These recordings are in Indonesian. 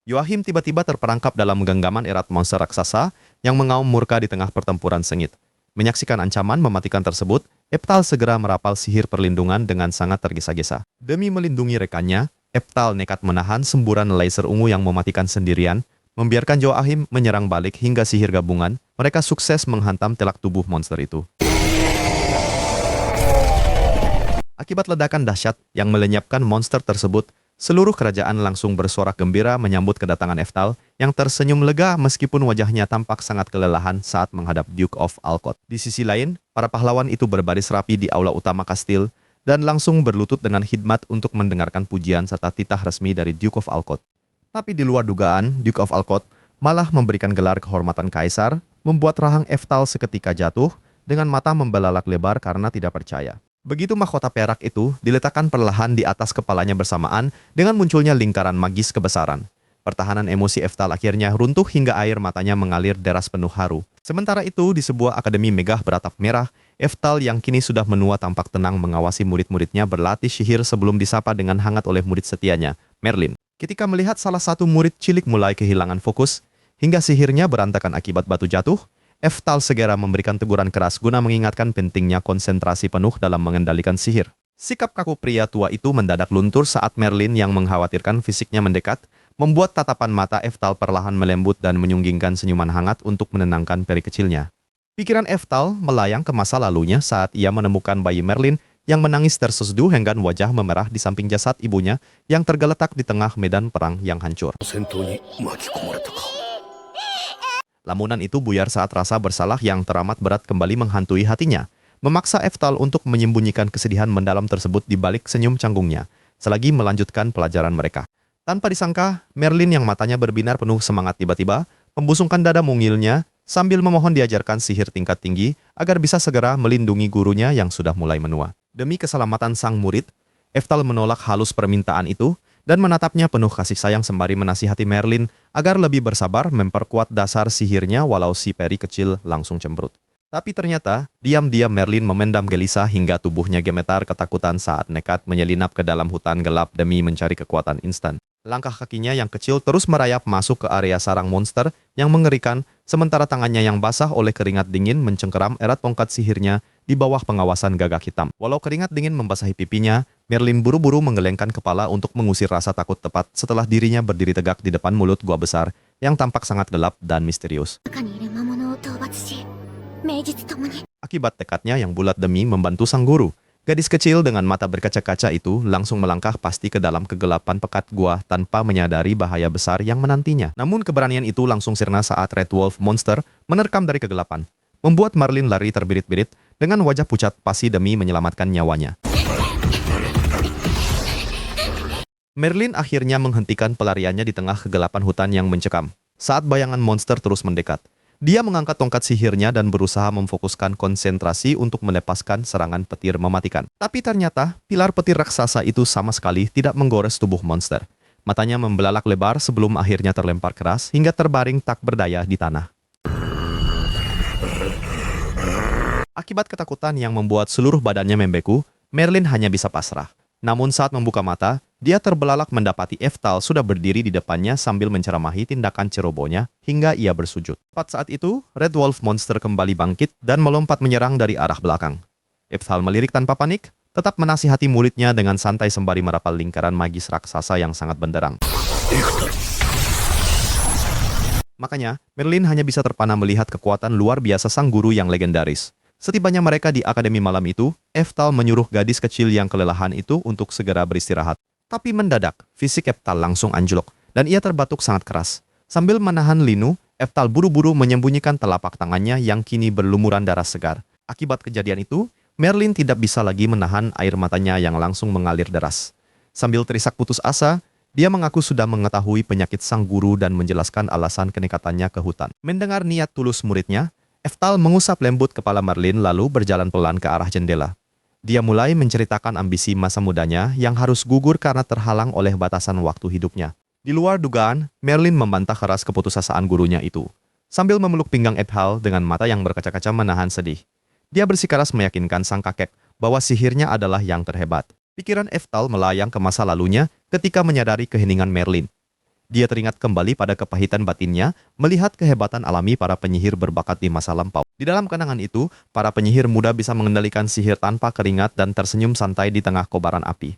Yoachim tiba-tiba terperangkap dalam genggaman erat monster raksasa yang mengaum murka di tengah pertempuran sengit. Menyaksikan ancaman mematikan tersebut, Eftal segera merapal sihir perlindungan dengan sangat tergesa-gesa. Demi melindungi rekannya, Eftal nekat menahan semburan laser ungu yang mematikan sendirian, membiarkan Yoachim menyerang balik hingga sihir gabungan, mereka sukses menghantam telak tubuh monster itu. Akibat ledakan dahsyat yang melenyapkan monster tersebut, seluruh kerajaan langsung bersorak gembira menyambut kedatangan Eftal yang tersenyum lega meskipun wajahnya tampak sangat kelelahan saat menghadap Duke of Alcott. Di sisi lain, para pahlawan itu berbaris rapi di aula utama kastil dan langsung berlutut dengan khidmat untuk mendengarkan pujian serta titah resmi dari Duke of Alcott. Tapi di luar dugaan, Duke of Alcott malah memberikan gelar kehormatan kaisar, membuat rahang Eftal seketika jatuh dengan mata membelalak lebar karena tidak percaya. Begitu mahkota perak itu diletakkan perlahan di atas kepalanya bersamaan dengan munculnya lingkaran magis kebesaran. Pertahanan emosi Eftal akhirnya runtuh hingga air matanya mengalir deras penuh haru. Sementara itu, di sebuah akademi megah beratap merah, Eftal yang kini sudah menua tampak tenang mengawasi murid-muridnya berlatih sihir sebelum disapa dengan hangat oleh murid setianya, Merlin. Ketika melihat salah satu murid cilik mulai kehilangan fokus, hingga sihirnya berantakan akibat batu jatuh, Eftal segera memberikan teguran keras guna mengingatkan pentingnya konsentrasi penuh dalam mengendalikan sihir. Sikap kaku pria tua itu mendadak luntur saat Merlin yang mengkhawatirkan fisiknya mendekat, membuat tatapan mata Eftal perlahan melembut dan menyunggingkan senyuman hangat untuk menenangkan peri kecilnya. Pikiran Eftal melayang ke masa lalunya saat ia menemukan bayi Merlin yang menangis terseduh hingga wajah memerah di samping jasad ibunya yang tergeletak di tengah medan perang yang hancur. Lamunan itu buyar saat rasa bersalah yang teramat berat kembali menghantui hatinya, memaksa Eftal untuk menyembunyikan kesedihan mendalam tersebut di balik senyum canggungnya, selagi melanjutkan pelajaran mereka. Tanpa disangka, Merlin yang matanya berbinar penuh semangat tiba-tiba, membusungkan dada mungilnya, sambil memohon diajarkan sihir tingkat tinggi, agar bisa segera melindungi gurunya yang sudah mulai menua. Demi keselamatan sang murid, Eftal menolak halus permintaan itu, dan menatapnya penuh kasih sayang sembari menasihati Merlin agar lebih bersabar memperkuat dasar sihirnya walau si peri kecil langsung cemberut. Tapi ternyata, diam-diam Merlin memendam gelisah hingga tubuhnya gemetar ketakutan saat nekat menyelinap ke dalam hutan gelap demi mencari kekuatan instan. Langkah kakinya yang kecil terus merayap masuk ke area sarang monster yang mengerikan, sementara tangannya yang basah oleh keringat dingin mencengkeram erat tongkat sihirnya di bawah pengawasan gagak hitam. Walau keringat dingin membasahi pipinya, Merlin buru-buru menggelengkan kepala untuk mengusir rasa takut tepat setelah dirinya berdiri tegak di depan mulut gua besar yang tampak sangat gelap dan misterius. Akibat tekadnya yang bulat demi membantu sang guru, gadis kecil dengan mata berkaca-kaca itu langsung melangkah pasti ke dalam kegelapan pekat gua tanpa menyadari bahaya besar yang menantinya. Namun keberanian itu langsung sirna saat Red Wolf Monster menerkam dari kegelapan, membuat Merlin lari terbirit-birit dengan wajah pucat pasi demi menyelamatkan nyawanya. Merlin akhirnya menghentikan pelariannya di tengah kegelapan hutan yang mencekam. Saat bayangan monster terus mendekat, dia mengangkat tongkat sihirnya dan berusaha memfokuskan konsentrasi untuk melepaskan serangan petir mematikan. Tapi ternyata, pilar petir raksasa itu sama sekali tidak menggores tubuh monster. Matanya membelalak lebar sebelum akhirnya terlempar keras hingga terbaring tak berdaya di tanah. Akibat ketakutan yang membuat seluruh badannya membeku, Merlin hanya bisa pasrah. Namun saat membuka mata, dia terbelalak mendapati Eftal sudah berdiri di depannya sambil menceramahi tindakan cerobohnya hingga ia bersujud. Tepat saat itu, Red Wolf Monster kembali bangkit dan melompat menyerang dari arah belakang. Eftal melirik tanpa panik, tetap menasihati muridnya dengan santai sembari merapal lingkaran magis raksasa yang sangat benderang. Makanya, Merlin hanya bisa terpana melihat kekuatan luar biasa sang guru yang legendaris. Setibanya mereka di akademi malam itu, Eftal menyuruh gadis kecil yang kelelahan itu untuk segera beristirahat. Tapi mendadak, fisik Eftal langsung anjlok, dan ia terbatuk sangat keras. Sambil menahan linu, Eftal buru-buru menyembunyikan telapak tangannya yang kini berlumuran darah segar. Akibat kejadian itu, Merlin tidak bisa lagi menahan air matanya yang langsung mengalir deras. Sambil terisak putus asa, dia mengaku sudah mengetahui penyakit sang guru dan menjelaskan alasan kenekatannya ke hutan. Mendengar niat tulus muridnya, Eftal mengusap lembut kepala Merlin lalu berjalan pelan ke arah jendela. Dia mulai menceritakan ambisi masa mudanya yang harus gugur karena terhalang oleh batasan waktu hidupnya. Di luar dugaan, Merlin membantah keras keputusasaan gurunya itu. Sambil memeluk pinggang Eftal dengan mata yang berkaca-kaca menahan sedih. Dia bersikeras meyakinkan sang kakek bahwa sihirnya adalah yang terhebat. Pikiran Eftal melayang ke masa lalunya ketika menyadari keheningan Merlin. Dia teringat kembali pada kepahitan batinnya melihat kehebatan alami para penyihir berbakat di masa lampau. Di dalam kenangan itu, para penyihir muda bisa mengendalikan sihir tanpa keringat dan tersenyum santai di tengah kobaran api.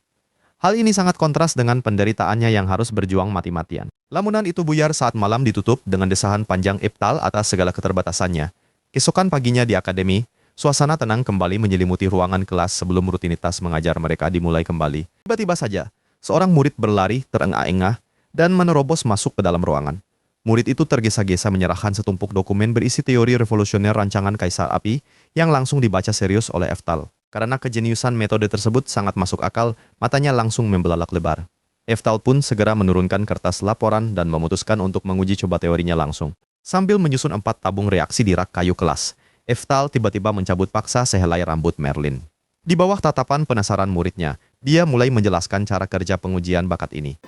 Hal ini sangat kontras dengan penderitaannya yang harus berjuang mati-matian. Lamunan itu buyar saat malam ditutup dengan desahan panjang Eptal atas segala keterbatasannya. Keesokan paginya di akademi, suasana tenang kembali menyelimuti ruangan kelas sebelum rutinitas mengajar mereka dimulai kembali. Tiba-tiba saja, seorang murid berlari terengah-engah dan menerobos masuk ke dalam ruangan. Murid itu tergesa-gesa menyerahkan setumpuk dokumen berisi teori revolusioner rancangan Kaisar Api yang langsung dibaca serius oleh Eftal. Karena kejeniusan metode tersebut sangat masuk akal, matanya langsung membelalak lebar. Eftal pun segera menurunkan kertas laporan dan memutuskan untuk menguji coba teorinya langsung. Sambil menyusun 4 tabung reaksi di rak kayu kelas, Eftal tiba-tiba mencabut paksa sehelai rambut Merlin. Di bawah tatapan penasaran muridnya, dia mulai menjelaskan cara kerja pengujian bakat ini.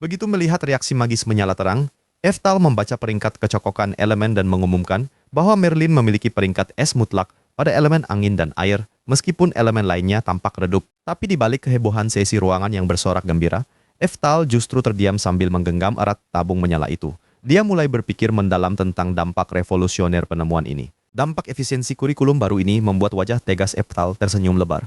Begitu melihat reaksi magis menyala terang, Eftal membaca peringkat kecocokan elemen dan mengumumkan bahwa Merlin memiliki peringkat S mutlak pada elemen angin dan air, meskipun elemen lainnya tampak redup. Tapi di balik kehebohan sesi ruangan yang bersorak gembira, Eftal justru terdiam sambil menggenggam erat tabung menyala itu. Dia mulai berpikir mendalam tentang dampak revolusioner penemuan ini. Dampak efisiensi kurikulum baru ini membuat wajah tegas Eftal tersenyum lebar.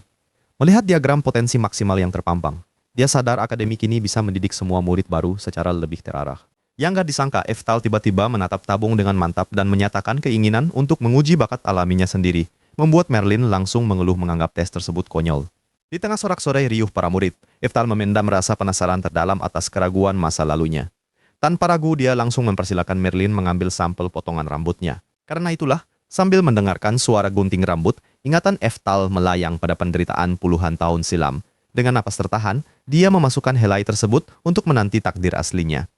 Melihat diagram potensi maksimal yang terpampang, dia sadar akademi kini bisa mendidik semua murid baru secara lebih terarah. Yang gak disangka, Eftal tiba-tiba menatap tabung dengan mantap dan menyatakan keinginan untuk menguji bakat alaminya sendiri, membuat Merlin langsung mengeluh menganggap tes tersebut konyol. Di tengah sorak-sorai riuh para murid, Eftal memendam rasa penasaran terdalam atas keraguan masa lalunya. Tanpa ragu, dia langsung mempersilakan Merlin mengambil sampel potongan rambutnya. Karena itulah, sambil mendengarkan suara gunting rambut, ingatan Eftal melayang pada penderitaan puluhan tahun silam. Dengan napas tertahan, dia memasukkan helai tersebut untuk menanti takdir aslinya.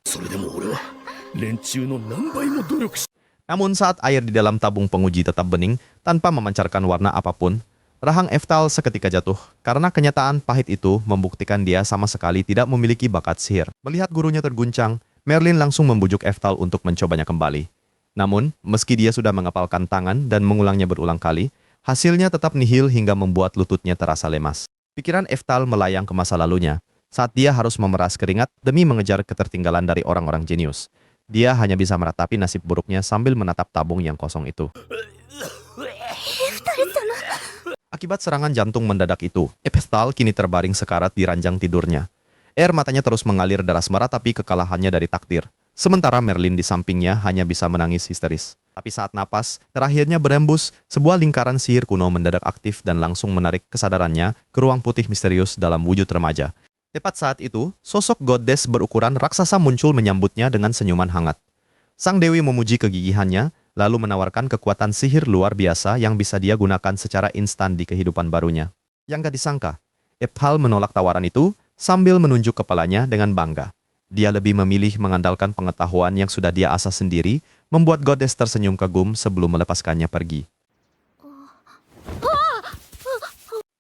Namun saat air di dalam tabung penguji tetap bening, tanpa memancarkan warna apapun, rahang Eftal seketika jatuh, karena kenyataan pahit itu membuktikan dia sama sekali tidak memiliki bakat sihir. Melihat gurunya terguncang, Merlin langsung membujuk Eftal untuk mencobanya kembali. Namun, meski dia sudah mengepalkan tangan dan mengulangnya berulang kali, hasilnya tetap nihil hingga membuat lututnya terasa lemas. Pikiran Eftal melayang ke masa lalunya, saat dia harus memeras keringat demi mengejar ketertinggalan dari orang-orang jenius. Dia hanya bisa meratapi nasib buruknya sambil menatap tabung yang kosong itu. Akibat serangan jantung mendadak itu, Eftal kini terbaring sekarat di ranjang tidurnya. Air matanya terus mengalir deras meratapi kekalahannya dari takdir. Sementara Merlin di sampingnya hanya bisa menangis histeris. Tapi saat napas terakhirnya berembus, sebuah lingkaran sihir kuno mendadak aktif dan langsung menarik kesadarannya ke ruang putih misterius dalam wujud remaja. Tepat saat itu, sosok goddess berukuran raksasa muncul menyambutnya dengan senyuman hangat. Sang dewi memuji kegigihannya, lalu menawarkan kekuatan sihir luar biasa yang bisa dia gunakan secara instan di kehidupan barunya. Yang gak disangka, Eftal menolak tawaran itu sambil menunjuk kepalanya dengan bangga. Dia lebih memilih mengandalkan pengetahuan yang sudah dia asah sendiri, membuat goddess tersenyum kagum sebelum melepaskannya pergi.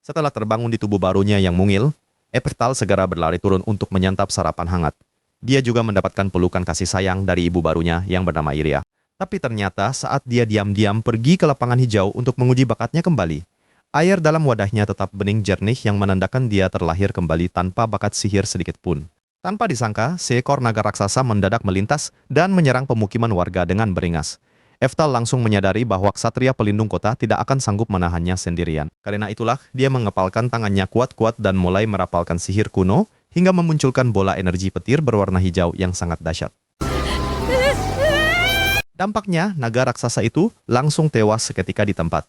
Setelah terbangun di tubuh barunya yang mungil, Eftal segera berlari turun untuk menyantap sarapan hangat. Dia juga mendapatkan pelukan kasih sayang dari ibu barunya yang bernama Iria. Tapi ternyata saat dia diam-diam pergi ke lapangan hijau untuk menguji bakatnya kembali, air dalam wadahnya tetap bening jernih yang menandakan dia terlahir kembali tanpa bakat sihir sedikit pun. Tanpa disangka, seekor naga raksasa mendadak melintas dan menyerang pemukiman warga dengan beringas. Eftal langsung menyadari bahwa ksatria pelindung kota tidak akan sanggup menahannya sendirian. Karena itulah, dia mengepalkan tangannya kuat-kuat dan mulai merapalkan sihir kuno hingga memunculkan bola energi petir berwarna hijau yang sangat dahsyat. Dampaknya, naga raksasa itu langsung tewas seketika di tempat.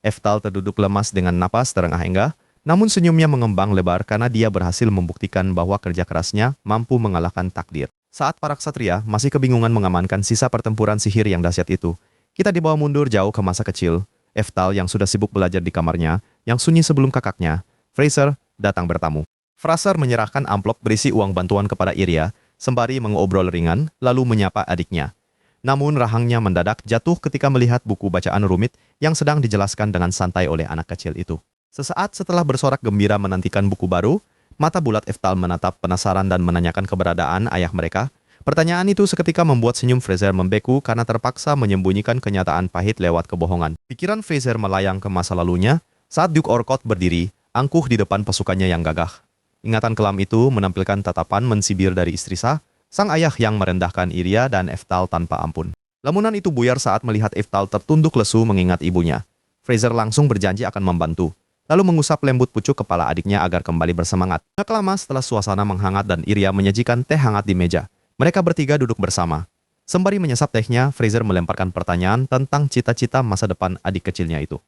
Eftal terduduk lemas dengan napas terengah-engah, namun senyumnya mengembang lebar karena dia berhasil membuktikan bahwa kerja kerasnya mampu mengalahkan takdir. Saat para ksatria masih kebingungan mengamankan sisa pertempuran sihir yang dahsyat itu, kita dibawa mundur jauh ke masa kecil. Eftal yang sudah sibuk belajar di kamarnya, yang sunyi sebelum kakaknya, Fraser, datang bertamu. Fraser menyerahkan amplop berisi uang bantuan kepada Iria, sembari mengobrol ringan, lalu menyapa adiknya. Namun rahangnya mendadak jatuh ketika melihat buku bacaan rumit yang sedang dijelaskan dengan santai oleh anak kecil itu. Sesaat setelah bersorak gembira menantikan buku baru, mata bulat Eftal menatap penasaran dan menanyakan keberadaan ayah mereka. Pertanyaan itu seketika membuat senyum Fraser membeku karena terpaksa menyembunyikan kenyataan pahit lewat kebohongan. Pikiran Fraser melayang ke masa lalunya saat Duke Orcott berdiri, angkuh di depan pasukannya yang gagah. Ingatan kelam itu menampilkan tatapan mensibir dari istri sang ayah yang merendahkan Iria dan Eftal tanpa ampun. Lamunan itu buyar saat melihat Eftal tertunduk lesu mengingat ibunya. Fraser langsung berjanji akan membantu, lalu mengusap lembut pucuk kepala adiknya agar kembali bersemangat. Tak lama setelah suasana menghangat dan Iria menyajikan teh hangat di meja, mereka bertiga duduk bersama. Sembari menyesap tehnya, Fraser melemparkan pertanyaan tentang cita-cita masa depan adik kecilnya itu.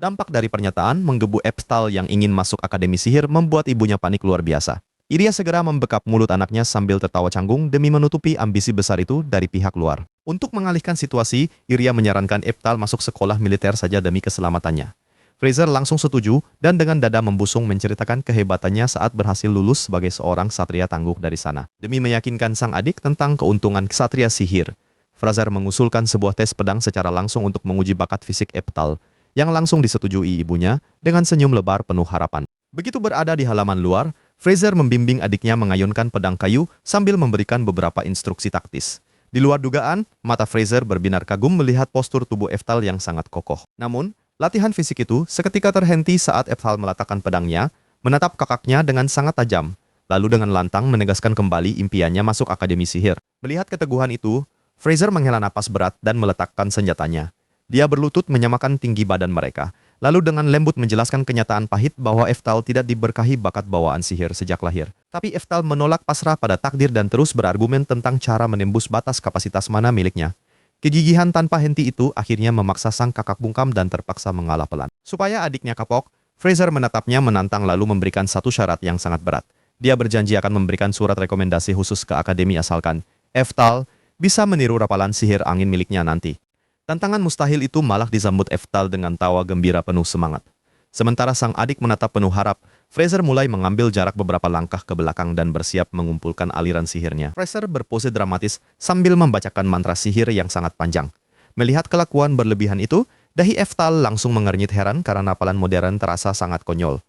Dampak dari pernyataan menggebu Eftal yang ingin masuk akademi sihir membuat ibunya panik luar biasa. Iria segera membekap mulut anaknya sambil tertawa canggung demi menutupi ambisi besar itu dari pihak luar. Untuk mengalihkan situasi, Iria menyarankan Eftal masuk sekolah militer saja demi keselamatannya. Fraser langsung setuju dan dengan dada membusung menceritakan kehebatannya saat berhasil lulus sebagai seorang ksatria tangguh dari sana. Demi meyakinkan sang adik tentang keuntungan ksatria sihir, Fraser mengusulkan sebuah tes pedang secara langsung untuk menguji bakat fisik Eftal, yang langsung disetujui ibunya dengan senyum lebar penuh harapan. Begitu berada di halaman luar, Fraser membimbing adiknya mengayunkan pedang kayu sambil memberikan beberapa instruksi taktis. Di luar dugaan, mata Fraser berbinar kagum melihat postur tubuh Eftal yang sangat kokoh. Namun, latihan fisik itu seketika terhenti saat Eftal meletakkan pedangnya, menatap kakaknya dengan sangat tajam, lalu dengan lantang menegaskan kembali impiannya masuk akademi sihir. Melihat keteguhan itu, Fraser menghela napas berat dan meletakkan senjatanya. Dia berlutut menyamakan tinggi badan mereka, lalu dengan lembut menjelaskan kenyataan pahit bahwa Eftal tidak diberkahi bakat bawaan sihir sejak lahir. Tapi Eftal menolak pasrah pada takdir dan terus berargumen tentang cara menembus batas kapasitas mana miliknya. Kegigihan tanpa henti itu akhirnya memaksa sang kakak bungkam dan terpaksa mengalah pelan. Supaya adiknya kapok, Fraser menatapnya menantang lalu memberikan satu syarat yang sangat berat. Dia berjanji akan memberikan surat rekomendasi khusus ke akademi asalkan Eftal bisa meniru rapalan sihir angin miliknya nanti. Tantangan mustahil itu malah disambut Eftal dengan tawa gembira penuh semangat. Sementara sang adik menatap penuh harap, Fraser mulai mengambil jarak beberapa langkah ke belakang dan bersiap mengumpulkan aliran sihirnya. Fraser berpose dramatis sambil membacakan mantra sihir yang sangat panjang. Melihat kelakuan berlebihan itu, dahi Eftal langsung mengernyit heran karena napalan modern terasa sangat konyol.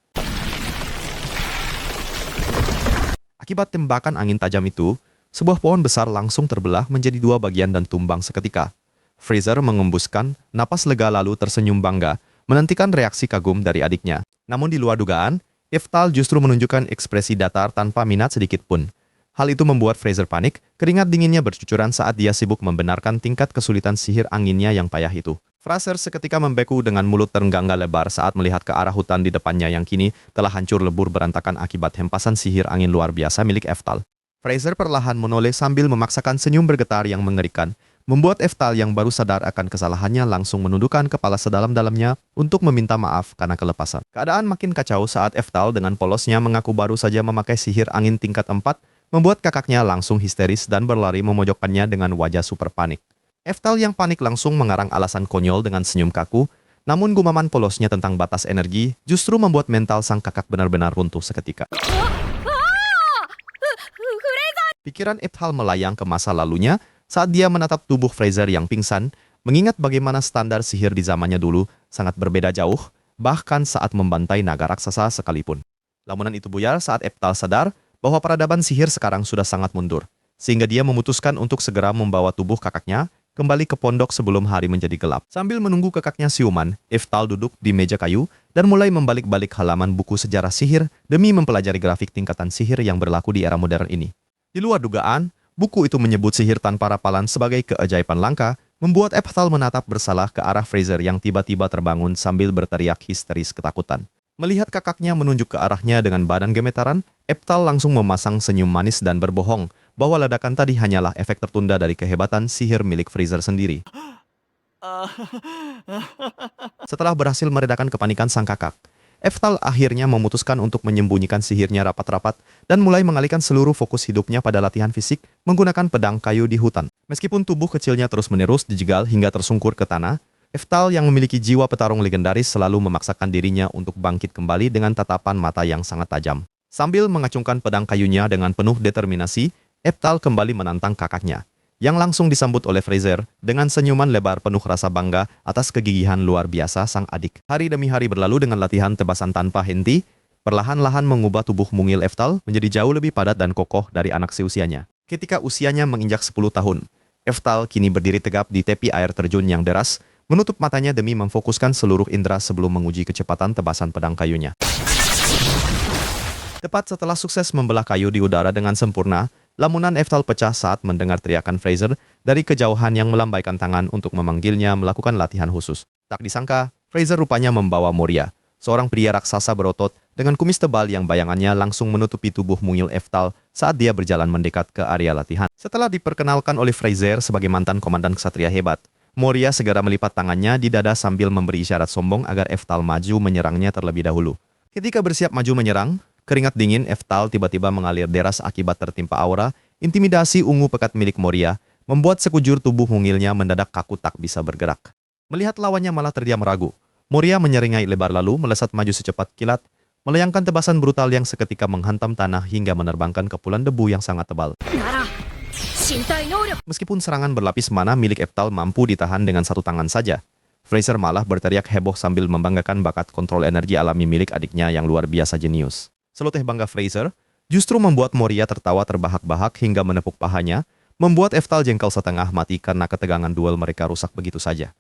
Akibat tembakan angin tajam itu, sebuah pohon besar langsung terbelah menjadi dua bagian dan tumbang seketika. Fraser mengembuskan napas lega lalu tersenyum bangga, menantikan reaksi kagum dari adiknya. Namun di luar dugaan, Eftal justru menunjukkan ekspresi datar tanpa minat sedikit pun. Hal itu membuat Fraser panik, keringat dinginnya bercucuran saat dia sibuk membenarkan tingkat kesulitan sihir anginnya yang payah itu. Fraser seketika membeku dengan mulut terenggangga lebar saat melihat ke arah hutan di depannya yang kini telah hancur lebur berantakan akibat hempasan sihir angin luar biasa milik Eftal. Fraser perlahan menoleh sambil memaksakan senyum bergetar yang mengerikan, membuat Eftal yang baru sadar akan kesalahannya langsung menundukkan kepala sedalam-dalamnya untuk meminta maaf karena kelepasan. Keadaan makin kacau saat Eftal dengan polosnya mengaku baru saja memakai sihir angin tingkat 4, membuat kakaknya langsung histeris dan berlari memojokkannya dengan wajah super panik. Eftal yang panik langsung mengarang alasan konyol dengan senyum kaku, namun gumaman polosnya tentang batas energi justru membuat mental sang kakak benar-benar runtuh seketika. Pikiran Eftal melayang ke masa lalunya saat dia menatap tubuh Fraser yang pingsan, mengingat bagaimana standar sihir di zamannya dulu sangat berbeda jauh, bahkan saat membantai naga raksasa sekalipun. Lamunan itu buyar saat Eftal sadar bahwa peradaban sihir sekarang sudah sangat mundur, sehingga dia memutuskan untuk segera membawa tubuh kakaknya kembali ke pondok sebelum hari menjadi gelap. Sambil menunggu kakaknya siuman, Eftal duduk di meja kayu dan mulai membalik-balik halaman buku sejarah sihir demi mempelajari grafik tingkatan sihir yang berlaku di era modern ini. Di luar dugaan, buku itu menyebut sihir tanpa rapalan sebagai keajaiban langka, membuat Eftal menatap bersalah ke arah Fraser yang tiba-tiba terbangun sambil berteriak histeris ketakutan. Melihat kakaknya menunjuk ke arahnya dengan badan gemetaran, Eftal langsung memasang senyum manis dan berbohong bahwa ledakan tadi hanyalah efek tertunda dari kehebatan sihir milik Fraser sendiri. Setelah berhasil meredakan kepanikan sang kakak, Eftal akhirnya memutuskan untuk menyembunyikan sihirnya rapat-rapat dan mulai mengalihkan seluruh fokus hidupnya pada latihan fisik menggunakan pedang kayu di hutan. Meskipun tubuh kecilnya terus-menerus dijegal hingga tersungkur ke tanah, Eftal yang memiliki jiwa petarung legendaris selalu memaksakan dirinya untuk bangkit kembali dengan tatapan mata yang sangat tajam. Sambil mengacungkan pedang kayunya dengan penuh determinasi, Eftal kembali menantang kakaknya, yang langsung disambut oleh Fraser dengan senyuman lebar penuh rasa bangga atas kegigihan luar biasa sang adik. Hari demi hari berlalu dengan latihan tebasan tanpa henti, perlahan-lahan mengubah tubuh mungil Eftal menjadi jauh lebih padat dan kokoh dari anak seusianya. Ketika usianya menginjak 10 tahun, Eftal kini berdiri tegap di tepi air terjun yang deras, menutup matanya demi memfokuskan seluruh indera sebelum menguji kecepatan tebasan pedang kayunya. Tepat setelah sukses membelah kayu di udara dengan sempurna, lamunan Eftal pecah saat mendengar teriakan Fraser dari kejauhan yang melambaikan tangan untuk memanggilnya melakukan latihan khusus. Tak disangka, Fraser rupanya membawa Moria, seorang pria raksasa berotot dengan kumis tebal yang bayangannya langsung menutupi tubuh mungil Eftal saat dia berjalan mendekat ke area latihan. Setelah diperkenalkan oleh Fraser sebagai mantan komandan ksatria hebat, Moria segera melipat tangannya di dada sambil memberi isyarat sombong agar Eftal maju menyerangnya terlebih dahulu. Ketika bersiap maju menyerang, keringat dingin Eftal tiba-tiba mengalir deras akibat tertimpa aura, intimidasi ungu pekat milik Moria, membuat sekujur tubuh mungilnya mendadak kaku tak bisa bergerak. Melihat lawannya malah terdiam ragu, Moria menyeringai lebar lalu melesat maju secepat kilat, melayangkan tebasan brutal yang seketika menghantam tanah hingga menerbangkan kepulan debu yang sangat tebal. Meskipun serangan berlapis mana milik Eftal mampu ditahan dengan satu tangan saja, Fraser malah berteriak heboh sambil membanggakan bakat kontrol energi alami milik adiknya yang luar biasa jenius. Seloteh bangga Fraser justru membuat Moria tertawa terbahak-bahak hingga menepuk pahanya, membuat Eftal jengkel setengah mati karena ketegangan duel mereka rusak begitu saja.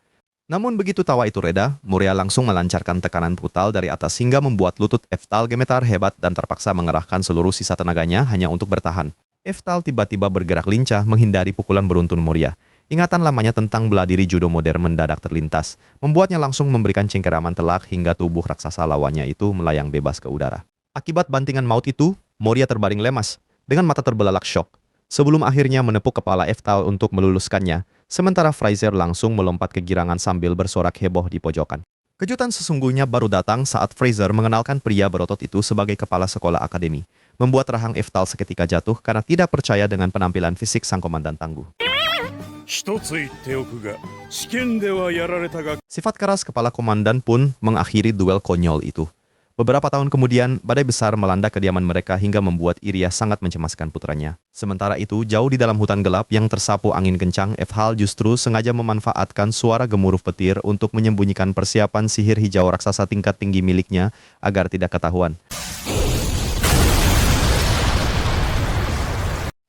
Namun begitu tawa itu reda, Moria langsung melancarkan tekanan brutal dari atas hingga membuat lutut Eftal gemetar hebat dan terpaksa mengerahkan seluruh sisa tenaganya hanya untuk bertahan. Eftal tiba-tiba bergerak lincah menghindari pukulan beruntun Moria. Ingatan lamanya tentang bela diri judo modern mendadak terlintas, membuatnya langsung memberikan cengkeraman telak hingga tubuh raksasa lawannya itu melayang bebas ke udara. Akibat bantingan maut itu, Moria terbaring lemas, dengan mata terbelalak syok, sebelum akhirnya menepuk kepala Eftal untuk meluluskannya, sementara Fraser langsung melompat ke girangan sambil bersorak heboh di pojokan. Kejutan sesungguhnya baru datang saat Fraser mengenalkan pria berotot itu sebagai kepala sekolah akademi, membuat rahang Eftal seketika jatuh karena tidak percaya dengan penampilan fisik sang komandan tangguh. Sifat keras kepala komandan pun mengakhiri duel konyol itu. Beberapa tahun kemudian, badai besar melanda kediaman mereka hingga membuat Iria sangat mencemaskan putranya. Sementara itu, jauh di dalam hutan gelap yang tersapu angin kencang, Eftal justru sengaja memanfaatkan suara gemuruh petir untuk menyembunyikan persiapan sihir hijau raksasa tingkat tinggi miliknya agar tidak ketahuan.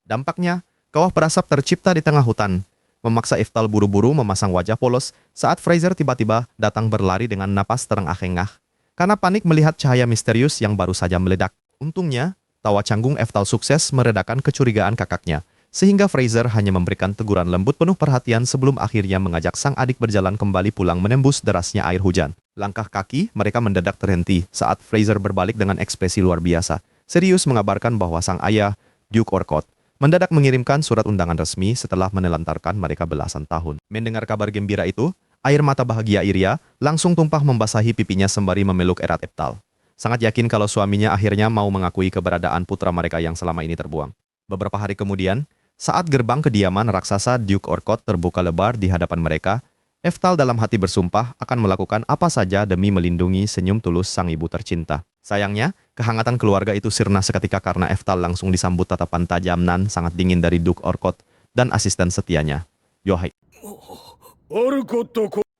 Dampaknya, kawah berasap tercipta di tengah hutan, memaksa Eftal buru-buru memasang wajah polos saat Fraser tiba-tiba datang berlari dengan napas terengah-engah karena panik melihat cahaya misterius yang baru saja meledak. Untungnya, tawa canggung Eftal sukses meredakan kecurigaan kakaknya, sehingga Fraser hanya memberikan teguran lembut penuh perhatian sebelum akhirnya mengajak sang adik berjalan kembali pulang menembus derasnya air hujan. Langkah kaki mereka mendadak terhenti saat Fraser berbalik dengan ekspresi luar biasa, serius mengabarkan bahwa sang ayah, Duke Orkot, mendadak mengirimkan surat undangan resmi setelah menelantarkan mereka belasan tahun. Mendengar kabar gembira itu, air mata bahagia Iria langsung tumpah membasahi pipinya sembari memeluk erat Eftal. Sangat yakin kalau suaminya akhirnya mau mengakui keberadaan putra mereka yang selama ini terbuang. Beberapa hari kemudian, saat gerbang kediaman raksasa Duke Orkot terbuka lebar di hadapan mereka, Eftal dalam hati bersumpah akan melakukan apa saja demi melindungi senyum tulus sang ibu tercinta. Sayangnya, kehangatan keluarga itu sirna seketika karena Eftal langsung disambut tatapan tajam nan sangat dingin dari Duke Orkot dan asisten setianya, Yohei.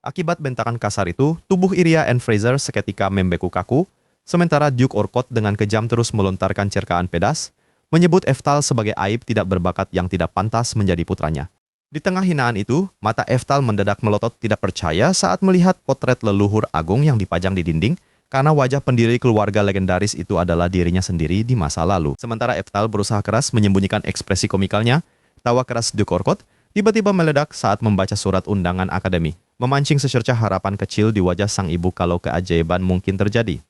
Akibat bentakan kasar itu, tubuh Iria and Fraser seketika membeku kaku, sementara Duke Orkot dengan kejam terus melontarkan cerkaan pedas, menyebut Eftal sebagai aib tidak berbakat yang tidak pantas menjadi putranya. Di tengah hinaan itu, mata Eftal mendadak melotot tidak percaya saat melihat potret leluhur agung yang dipajang di dinding, karena wajah pendiri keluarga legendaris itu adalah dirinya sendiri di masa lalu. Sementara Eftal berusaha keras menyembunyikan ekspresi komikalnya, tawa keras Duke Orkot tiba-tiba meledak saat membaca surat undangan akademi, memancing secercah harapan kecil di wajah sang ibu kalau keajaiban mungkin terjadi.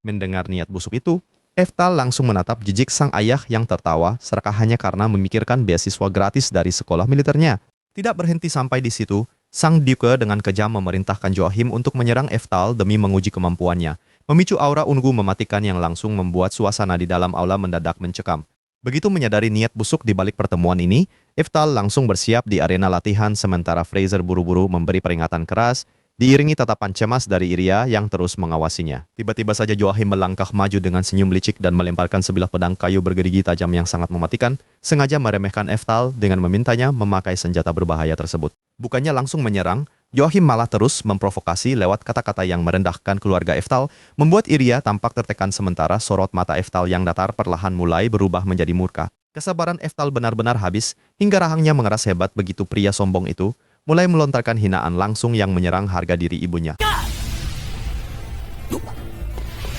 Mendengar niat busuk itu, Eftal langsung menatap jijik sang ayah yang tertawa serta hanya karena memikirkan beasiswa gratis dari sekolah militernya. Tidak berhenti sampai di situ, sang Duke dengan kejam memerintahkan Joachim untuk menyerang Eftal demi menguji kemampuannya, memicu aura ungu mematikan yang langsung membuat suasana di dalam aula mendadak mencekam. Begitu menyadari niat busuk di balik pertemuan ini, Eftal langsung bersiap di arena latihan sementara Fraser buru-buru memberi peringatan keras, diiringi tatapan cemas dari Iria yang terus mengawasinya. Tiba-tiba saja Joachim melangkah maju dengan senyum licik dan melemparkan sebilah pedang kayu bergerigi tajam yang sangat mematikan, sengaja meremehkan Eftal dengan memintanya memakai senjata berbahaya tersebut. Bukannya langsung menyerang, Joachim malah terus memprovokasi lewat kata-kata yang merendahkan keluarga Eftal, membuat Iria tampak tertekan sementara sorot mata Eftal yang datar perlahan mulai berubah menjadi murka. Kesabaran Eftal benar-benar habis hingga rahangnya mengeras hebat begitu pria sombong itu mulai melontarkan hinaan langsung yang menyerang harga diri ibunya.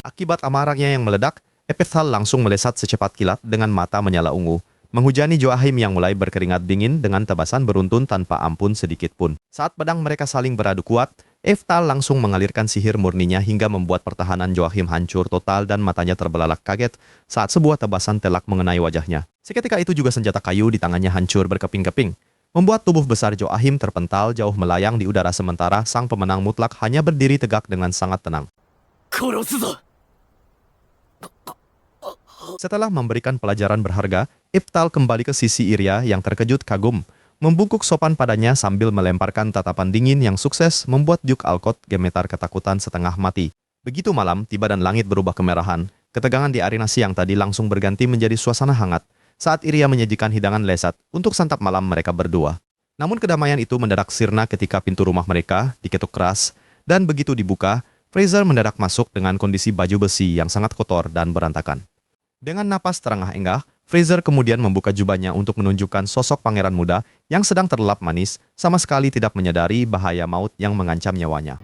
Akibat amarahnya yang meledak, Eftal langsung melesat secepat kilat dengan mata menyala ungu, menghujani Joachim yang mulai berkeringat dingin dengan tebasan beruntun tanpa ampun sedikit pun. Saat pedang mereka saling beradu kuat, Eftal langsung mengalirkan sihir murninya hingga membuat pertahanan Joachim hancur total dan matanya terbelalak kaget saat sebuah tebasan telak mengenai wajahnya. Seketika itu juga senjata kayu di tangannya hancur berkeping-keping, membuat tubuh besar Joachim terpental jauh melayang di udara sementara sang pemenang mutlak hanya berdiri tegak dengan sangat tenang. Setelah memberikan pelajaran berharga, Eftal kembali ke sisi Iria yang terkejut kagum, membungkuk sopan padanya sambil melemparkan tatapan dingin yang sukses membuat Duke Alcott gemetar ketakutan setengah mati. Begitu malam tiba dan langit berubah kemerahan, ketegangan di arena siang tadi langsung berganti menjadi suasana hangat saat Iria menyajikan hidangan lezat untuk santap malam mereka berdua. Namun kedamaian itu mendadak sirna ketika pintu rumah mereka diketuk keras, dan begitu dibuka, Fraser mendadak masuk dengan kondisi baju besi yang sangat kotor dan berantakan. Dengan napas terengah-engah, Fraser kemudian membuka jubahnya untuk menunjukkan sosok pangeran muda yang sedang terlelap manis, sama sekali tidak menyadari bahaya maut yang mengancam nyawanya.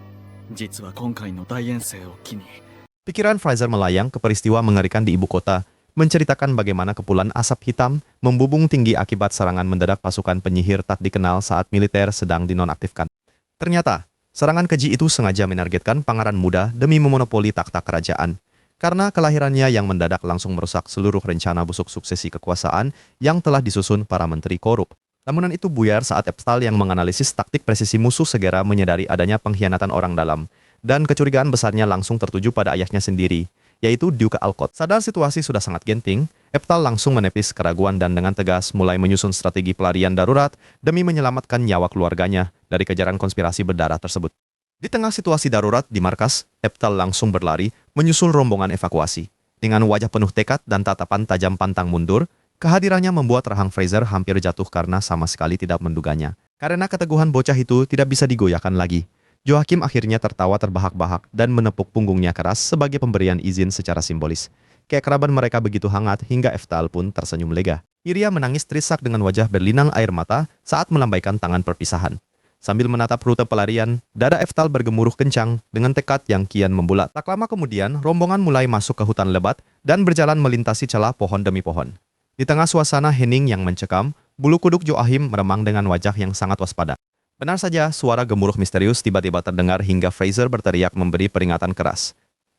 Pikiran Fraser melayang ke peristiwa mengerikan di ibu kota, menceritakan bagaimana kepulan asap hitam membubung tinggi akibat serangan mendadak pasukan penyihir tak dikenal saat militer sedang dinonaktifkan. Ternyata, serangan keji itu sengaja menargetkan pangeran muda demi memonopoli takhta kerajaan. Karena kelahirannya yang mendadak langsung merusak seluruh rencana busuk suksesi kekuasaan yang telah disusun para menteri korup. Lamunan itu buyar saat Eftal yang menganalisis taktik presisi musuh segera menyadari adanya pengkhianatan orang dalam, dan kecurigaan besarnya langsung tertuju pada ayahnya sendiri, yaitu Duke Alcott. Sadar situasi sudah sangat genting, Eftal langsung menepis keraguan dan dengan tegas mulai menyusun strategi pelarian darurat demi menyelamatkan nyawa keluarganya dari kejaran konspirasi berdarah tersebut. Di tengah situasi darurat di markas, Eftal langsung berlari menyusul rombongan evakuasi. Dengan wajah penuh tekad dan tatapan tajam pantang mundur, kehadirannya membuat rahang Fraser hampir jatuh karena sama sekali tidak menduganya. Karena keteguhan bocah itu tidak bisa digoyahkan lagi, Joachim akhirnya tertawa terbahak-bahak dan menepuk punggungnya keras sebagai pemberian izin secara simbolis. Keakraban mereka begitu hangat hingga Eftal pun tersenyum lega. Iria menangis terisak dengan wajah berlinang air mata saat melambaikan tangan perpisahan. Sambil menatap rute pelarian, dada Eftal bergemuruh kencang dengan tekad yang kian membulat. Tak lama kemudian, rombongan mulai masuk ke hutan lebat dan berjalan melintasi celah pohon demi pohon. Di tengah suasana hening yang mencekam, bulu kuduk Joachim meremang dengan wajah yang sangat waspada. Benar saja, suara gemuruh misterius tiba-tiba terdengar hingga Fraser berteriak memberi peringatan keras.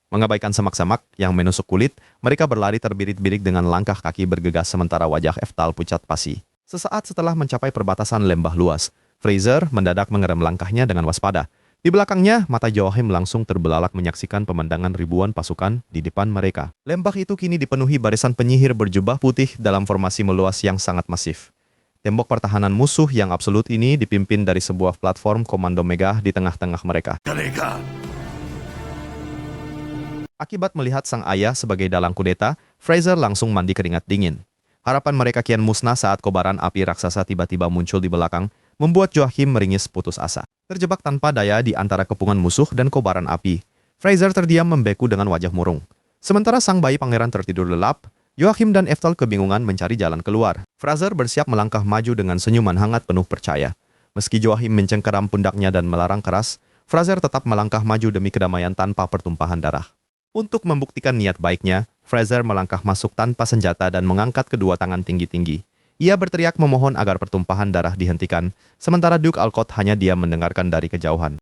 Mengabaikan semak-semak yang menusuk kulit, mereka berlari terbirit-birit dengan langkah kaki bergegas sementara wajah Eftal pucat pasi. Sesaat setelah mencapai perbatasan lembah luas, Fraser mendadak mengerem langkahnya dengan waspada. Di belakangnya, mata Joachim langsung terbelalak menyaksikan pemandangan ribuan pasukan di depan mereka. Lembah itu kini dipenuhi barisan penyihir berjubah putih dalam formasi meluas yang sangat masif. Tembok pertahanan musuh yang absolut ini dipimpin dari sebuah platform komando megah di tengah-tengah mereka. Akibat melihat sang ayah sebagai dalang kudeta, Fraser langsung mandi keringat dingin. Harapan mereka kian musnah saat kobaran api raksasa tiba-tiba muncul di belakang, membuat Joachim meringis putus asa. Terjebak tanpa daya di antara kepungan musuh dan kobaran api, Fraser terdiam membeku dengan wajah murung. Sementara sang bayi pangeran tertidur lelap, Joachim dan Eftal kebingungan mencari jalan keluar. Fraser bersiap melangkah maju dengan senyuman hangat penuh percaya. Meski Joachim mencengkeram pundaknya dan melarang keras, Fraser tetap melangkah maju demi kedamaian tanpa pertumpahan darah. Untuk membuktikan niat baiknya, Fraser melangkah masuk tanpa senjata dan mengangkat kedua tangan tinggi-tinggi. Ia berteriak memohon agar pertumpahan darah dihentikan, sementara Duke Alcott hanya diam mendengarkan dari kejauhan.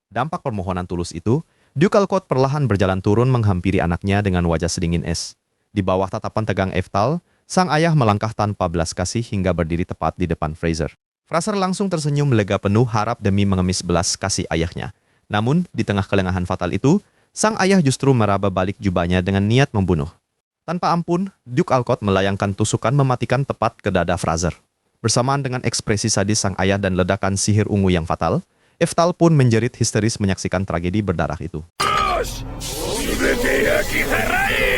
Dampak permohonan tulus itu, Duke Alcott perlahan berjalan turun menghampiri anaknya dengan wajah sedingin es. Di bawah tatapan tegang Eftal, sang ayah melangkah tanpa belas kasih hingga berdiri tepat di depan Fraser. Fraser langsung tersenyum lega penuh harap demi mengemis belas kasih ayahnya. Namun, di tengah kelengahan fatal itu, sang ayah justru meraba balik jubahnya dengan niat membunuh. Tanpa ampun, Duke Alcott melayangkan tusukan mematikan tepat ke dada Fraser. Bersamaan dengan ekspresi sadis sang ayah dan ledakan sihir ungu yang fatal, Eftal pun menjerit histeris menyaksikan tragedi berdarah itu.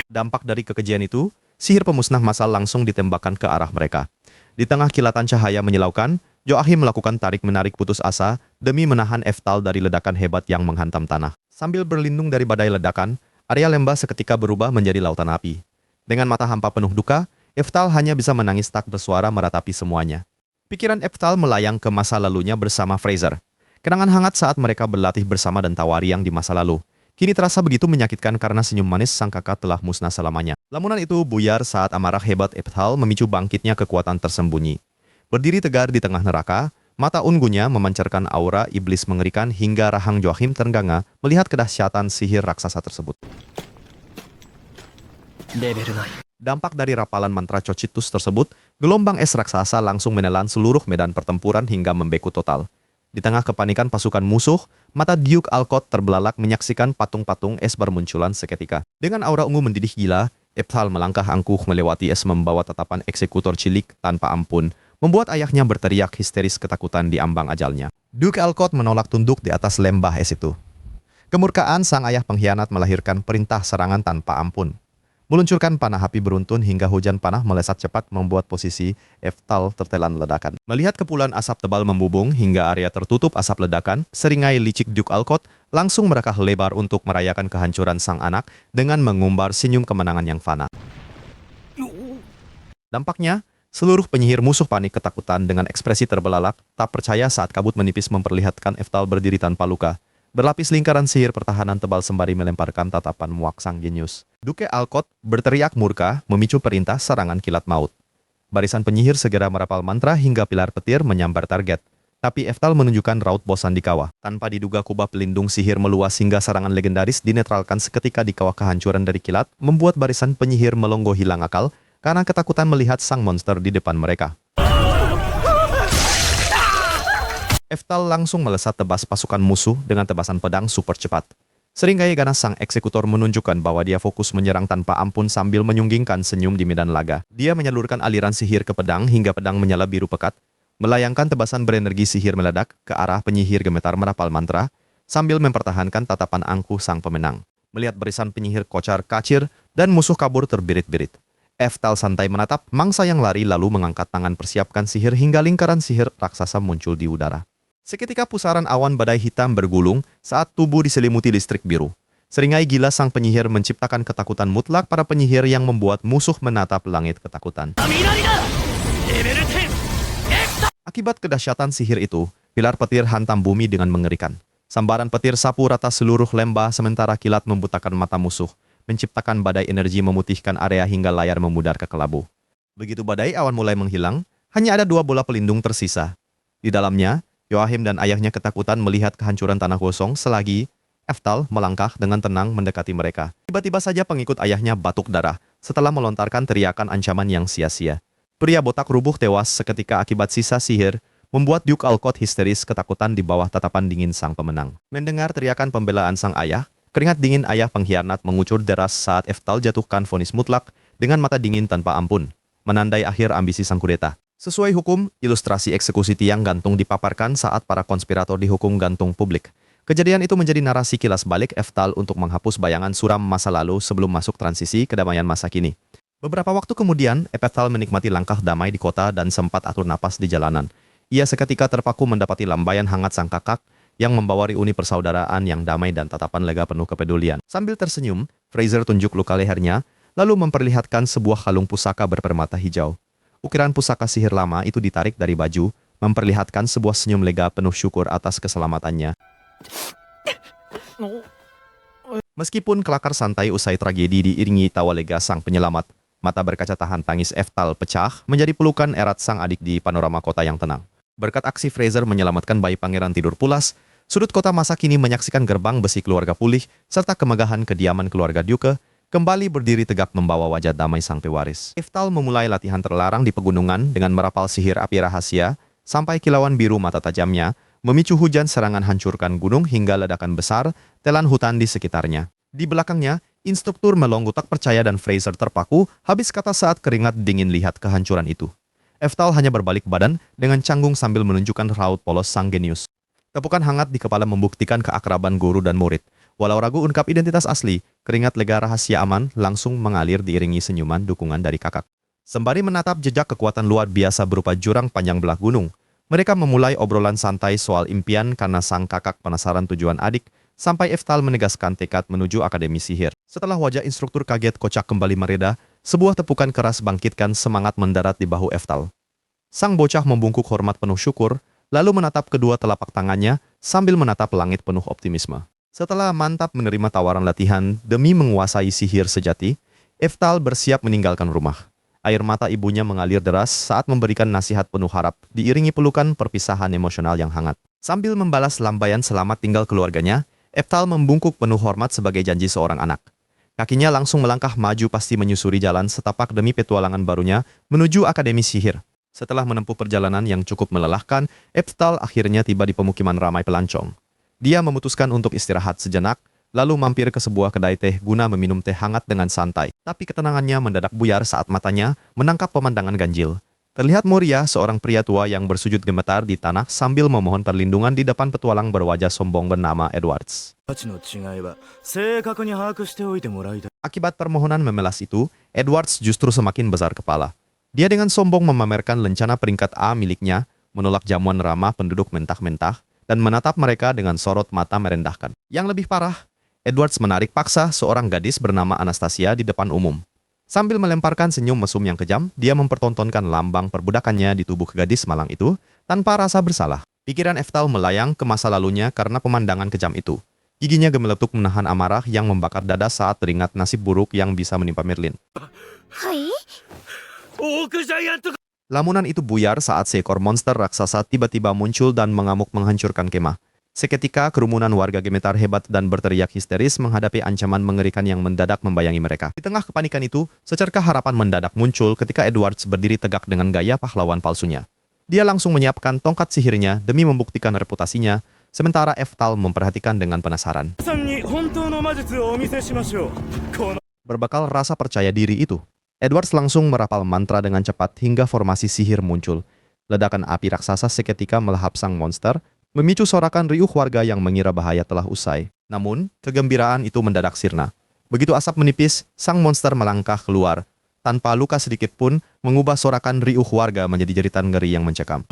Dampak dari kekejian itu, sihir pemusnah massal langsung ditembakkan ke arah mereka. Di tengah kilatan cahaya menyilaukan, Joachim melakukan tarik-menarik putus asa demi menahan Eftal dari ledakan hebat yang menghantam tanah. Sambil berlindung dari badai ledakan, area lembah seketika berubah menjadi lautan api. Dengan mata hampa penuh duka, Eftal hanya bisa menangis tak bersuara meratapi semuanya. Pikiran Eftal melayang ke masa lalunya bersama Fraser. Kenangan hangat saat mereka berlatih bersama dan tawari yang di masa lalu. Kini terasa begitu menyakitkan karena senyum manis sang kakak telah musnah selamanya. Lamunan itu buyar saat amarah hebat Eftal memicu bangkitnya kekuatan tersembunyi. Berdiri tegar di tengah neraka, mata ungunya memancarkan aura iblis mengerikan hingga rahang Joachim terengganga melihat kedahsyatan sihir raksasa tersebut. Dampak dari rapalan mantra Chocitus tersebut, gelombang es raksasa langsung menelan seluruh medan pertempuran hingga membeku total. Di tengah kepanikan pasukan musuh, mata Duke Alcott terbelalak menyaksikan patung-patung es bermunculan seketika. Dengan aura ungu mendidih gila, Eftal melangkah angkuh melewati es membawa tatapan eksekutor cilik tanpa ampun, membuat ayahnya berteriak histeris ketakutan di ambang ajalnya. Duke Alcott menolak tunduk di atas lembah es itu. Kemurkaan sang ayah pengkhianat melahirkan perintah serangan tanpa ampun. Meluncurkan panah api beruntun hingga hujan panah melesat cepat membuat posisi Eftal tertelan ledakan. Melihat kepulan asap tebal membubung hingga area tertutup asap ledakan, seringai licik Duke Alcott langsung merekah lebar untuk merayakan kehancuran sang anak dengan mengumbar senyum kemenangan yang fana. Dampaknya, seluruh penyihir musuh panik ketakutan dengan ekspresi terbelalak, tak percaya saat kabut menipis memperlihatkan Eftal berdiri tanpa luka. Berlapis lingkaran sihir pertahanan tebal sembari melemparkan tatapan muak sang jenius. Duke Alcott berteriak murka memicu perintah serangan kilat maut. Barisan penyihir segera merapal mantra hingga pilar petir menyambar target. Tapi Eftal menunjukkan raut bosan di kawah. Tanpa diduga kubah pelindung sihir meluas hingga serangan legendaris dinetralkan seketika di kawah kehancuran dari kilat, membuat barisan penyihir melonggo hilang akal karena ketakutan melihat sang monster di depan mereka. Eftal langsung melesat tebas pasukan musuh dengan tebasan pedang super cepat. Seringai ganas sang eksekutor menunjukkan bahwa dia fokus menyerang tanpa ampun sambil menyunggingkan senyum di medan laga. Dia menyalurkan aliran sihir ke pedang hingga pedang menyala biru pekat, melayangkan tebasan berenergi sihir meledak ke arah penyihir gemetar merapal mantra, sambil mempertahankan tatapan angkuh sang pemenang. Melihat barisan penyihir kocar kacir dan musuh kabur terbirit-birit, Eftal santai menatap mangsa yang lari lalu mengangkat tangan persiapkan sihir hingga lingkaran sihir raksasa muncul di udara. Seketika pusaran awan badai hitam bergulung saat tubuh diselimuti listrik biru. Seringai gila sang penyihir menciptakan ketakutan mutlak para penyihir yang membuat musuh menatap langit ketakutan. Akibat kedahsyatan sihir itu, pilar petir hantam bumi dengan mengerikan. Sambaran petir sapu rata seluruh lembah sementara kilat membutakan mata musuh, menciptakan badai energi memutihkan area hingga layar memudar ke kelabu. Begitu badai awan mulai menghilang, hanya ada 2 bola pelindung tersisa. Di dalamnya, Joachim dan ayahnya ketakutan melihat kehancuran tanah kosong selagi Eftal melangkah dengan tenang mendekati mereka. Tiba-tiba saja pengikut ayahnya batuk darah setelah melontarkan teriakan ancaman yang sia-sia. Pria botak rubuh tewas seketika akibat sisa sihir, membuat Duke Alcott histeris ketakutan di bawah tatapan dingin sang pemenang. Mendengar teriakan pembelaan sang ayah, keringat dingin ayah pengkhianat mengucur deras saat Eftal jatuhkan vonis mutlak dengan mata dingin tanpa ampun, menandai akhir ambisi sang kudeta. Sesuai hukum, ilustrasi eksekusi tiang gantung dipaparkan saat para konspirator dihukum gantung publik. Kejadian itu menjadi narasi kilas balik Eftal untuk menghapus bayangan suram masa lalu sebelum masuk transisi kedamaian masa kini. Beberapa waktu kemudian, Eftal menikmati langkah damai di kota dan sempat atur napas di jalanan. Ia seketika terpaku mendapati lambaian hangat sang kakak yang membawa reuni persaudaraan yang damai dan tatapan lega penuh kepedulian. Sambil tersenyum, Fraser tunjuk luka lehernya, lalu memperlihatkan sebuah kalung pusaka berpermata hijau. Ukiran pusaka sihir lama itu ditarik dari baju, memperlihatkan sebuah senyum lega penuh syukur atas keselamatannya. Meskipun kelakar santai usai tragedi diiringi tawa lega sang penyelamat, mata berkaca tahan tangis Eftal pecah menjadi pelukan erat sang adik di panorama kota yang tenang. Berkat aksi Fraser menyelamatkan bayi pangeran tidur pulas, sudut kota masa kini menyaksikan gerbang besi keluarga pulih, serta kemegahan kediaman keluarga Duke, kembali berdiri tegak membawa wajah damai sang pewaris. Eftal memulai latihan terlarang di pegunungan dengan merapal sihir api rahasia, sampai kilauan biru mata tajamnya, memicu hujan serangan hancurkan gunung hingga ledakan besar, telan hutan di sekitarnya. Di belakangnya, instruktur melongo tak percaya dan Fraser terpaku, habis kata saat keringat dingin lihat kehancuran itu. Eftal hanya berbalik badan dengan canggung sambil menunjukkan raut polos sang genius. Tepukan hangat di kepala membuktikan keakraban guru dan murid. Walau ragu ungkap identitas asli, keringat lega rahasia aman langsung mengalir diiringi senyuman dukungan dari kakak. Sembari menatap jejak kekuatan luar biasa berupa jurang panjang belah gunung, mereka memulai obrolan santai soal impian karena sang kakak penasaran tujuan adik, sampai Eftal menegaskan tekad menuju Akademi Sihir. Setelah wajah instruktur kaget kocak kembali mereda, Sebuah tepukan keras bangkitkan semangat mendarat di bahu Eftal. Sang bocah membungkuk hormat penuh syukur, lalu menatap kedua telapak tangannya sambil menatap langit penuh optimisme. Setelah mantap menerima tawaran latihan demi menguasai sihir sejati, Eftal bersiap meninggalkan rumah. Air mata ibunya mengalir deras saat memberikan nasihat penuh harap, diiringi pelukan perpisahan emosional yang hangat. Sambil membalas lambaian selamat tinggal keluarganya, Eftal membungkuk penuh hormat sebagai janji seorang anak. Kakinya langsung melangkah maju pasti menyusuri jalan setapak demi petualangan barunya menuju Akademi Sihir. Setelah menempuh perjalanan yang cukup melelahkan, Eftal akhirnya tiba di pemukiman ramai pelancong. Dia memutuskan untuk istirahat sejenak, lalu mampir ke sebuah kedai teh guna meminum teh hangat dengan santai. Tapi ketenangannya mendadak buyar saat matanya menangkap pemandangan ganjil. Terlihat Moria, seorang pria tua yang bersujud gemetar di tanah sambil memohon perlindungan di depan petualang berwajah sombong bernama Edwards. Akibat permohonan memelas itu, Edwards justru semakin besar kepala. Dia dengan sombong memamerkan lencana peringkat A miliknya, menolak jamuan ramah penduduk mentah-mentah, dan menatap mereka dengan sorot mata merendahkan. Yang lebih parah, Edwards menarik paksa seorang gadis bernama Anastasia di depan umum. Sambil melemparkan senyum mesum yang kejam, dia mempertontonkan lambang perbudakannya di tubuh gadis malang itu tanpa rasa bersalah. Pikiran Eftal melayang ke masa lalunya karena pemandangan kejam itu. Giginya gemeletuk menahan amarah yang membakar dada saat teringat nasib buruk yang bisa menimpa Merlin. Lamunan itu buyar saat seekor monster raksasa tiba-tiba muncul dan mengamuk menghancurkan kemah. Seketika kerumunan warga gemetar hebat dan berteriak histeris menghadapi ancaman mengerikan yang mendadak membayangi mereka. Di tengah kepanikan itu, secerkah harapan mendadak muncul ketika Edwards berdiri tegak dengan gaya pahlawan palsunya. Dia langsung menyiapkan tongkat sihirnya demi membuktikan reputasinya, sementara Eftal memperhatikan dengan penasaran. Berbekal rasa percaya diri itu, Edwards langsung merapal mantra dengan cepat hingga formasi sihir muncul. Ledakan api raksasa seketika melahap sang monster, memicu sorakan riuh warga yang mengira bahaya telah usai. Namun, kegembiraan itu mendadak sirna. Begitu asap menipis, sang monster melangkah keluar. Tanpa luka sedikit pun, mengubah sorakan riuh warga menjadi jeritan ngeri yang mencekam.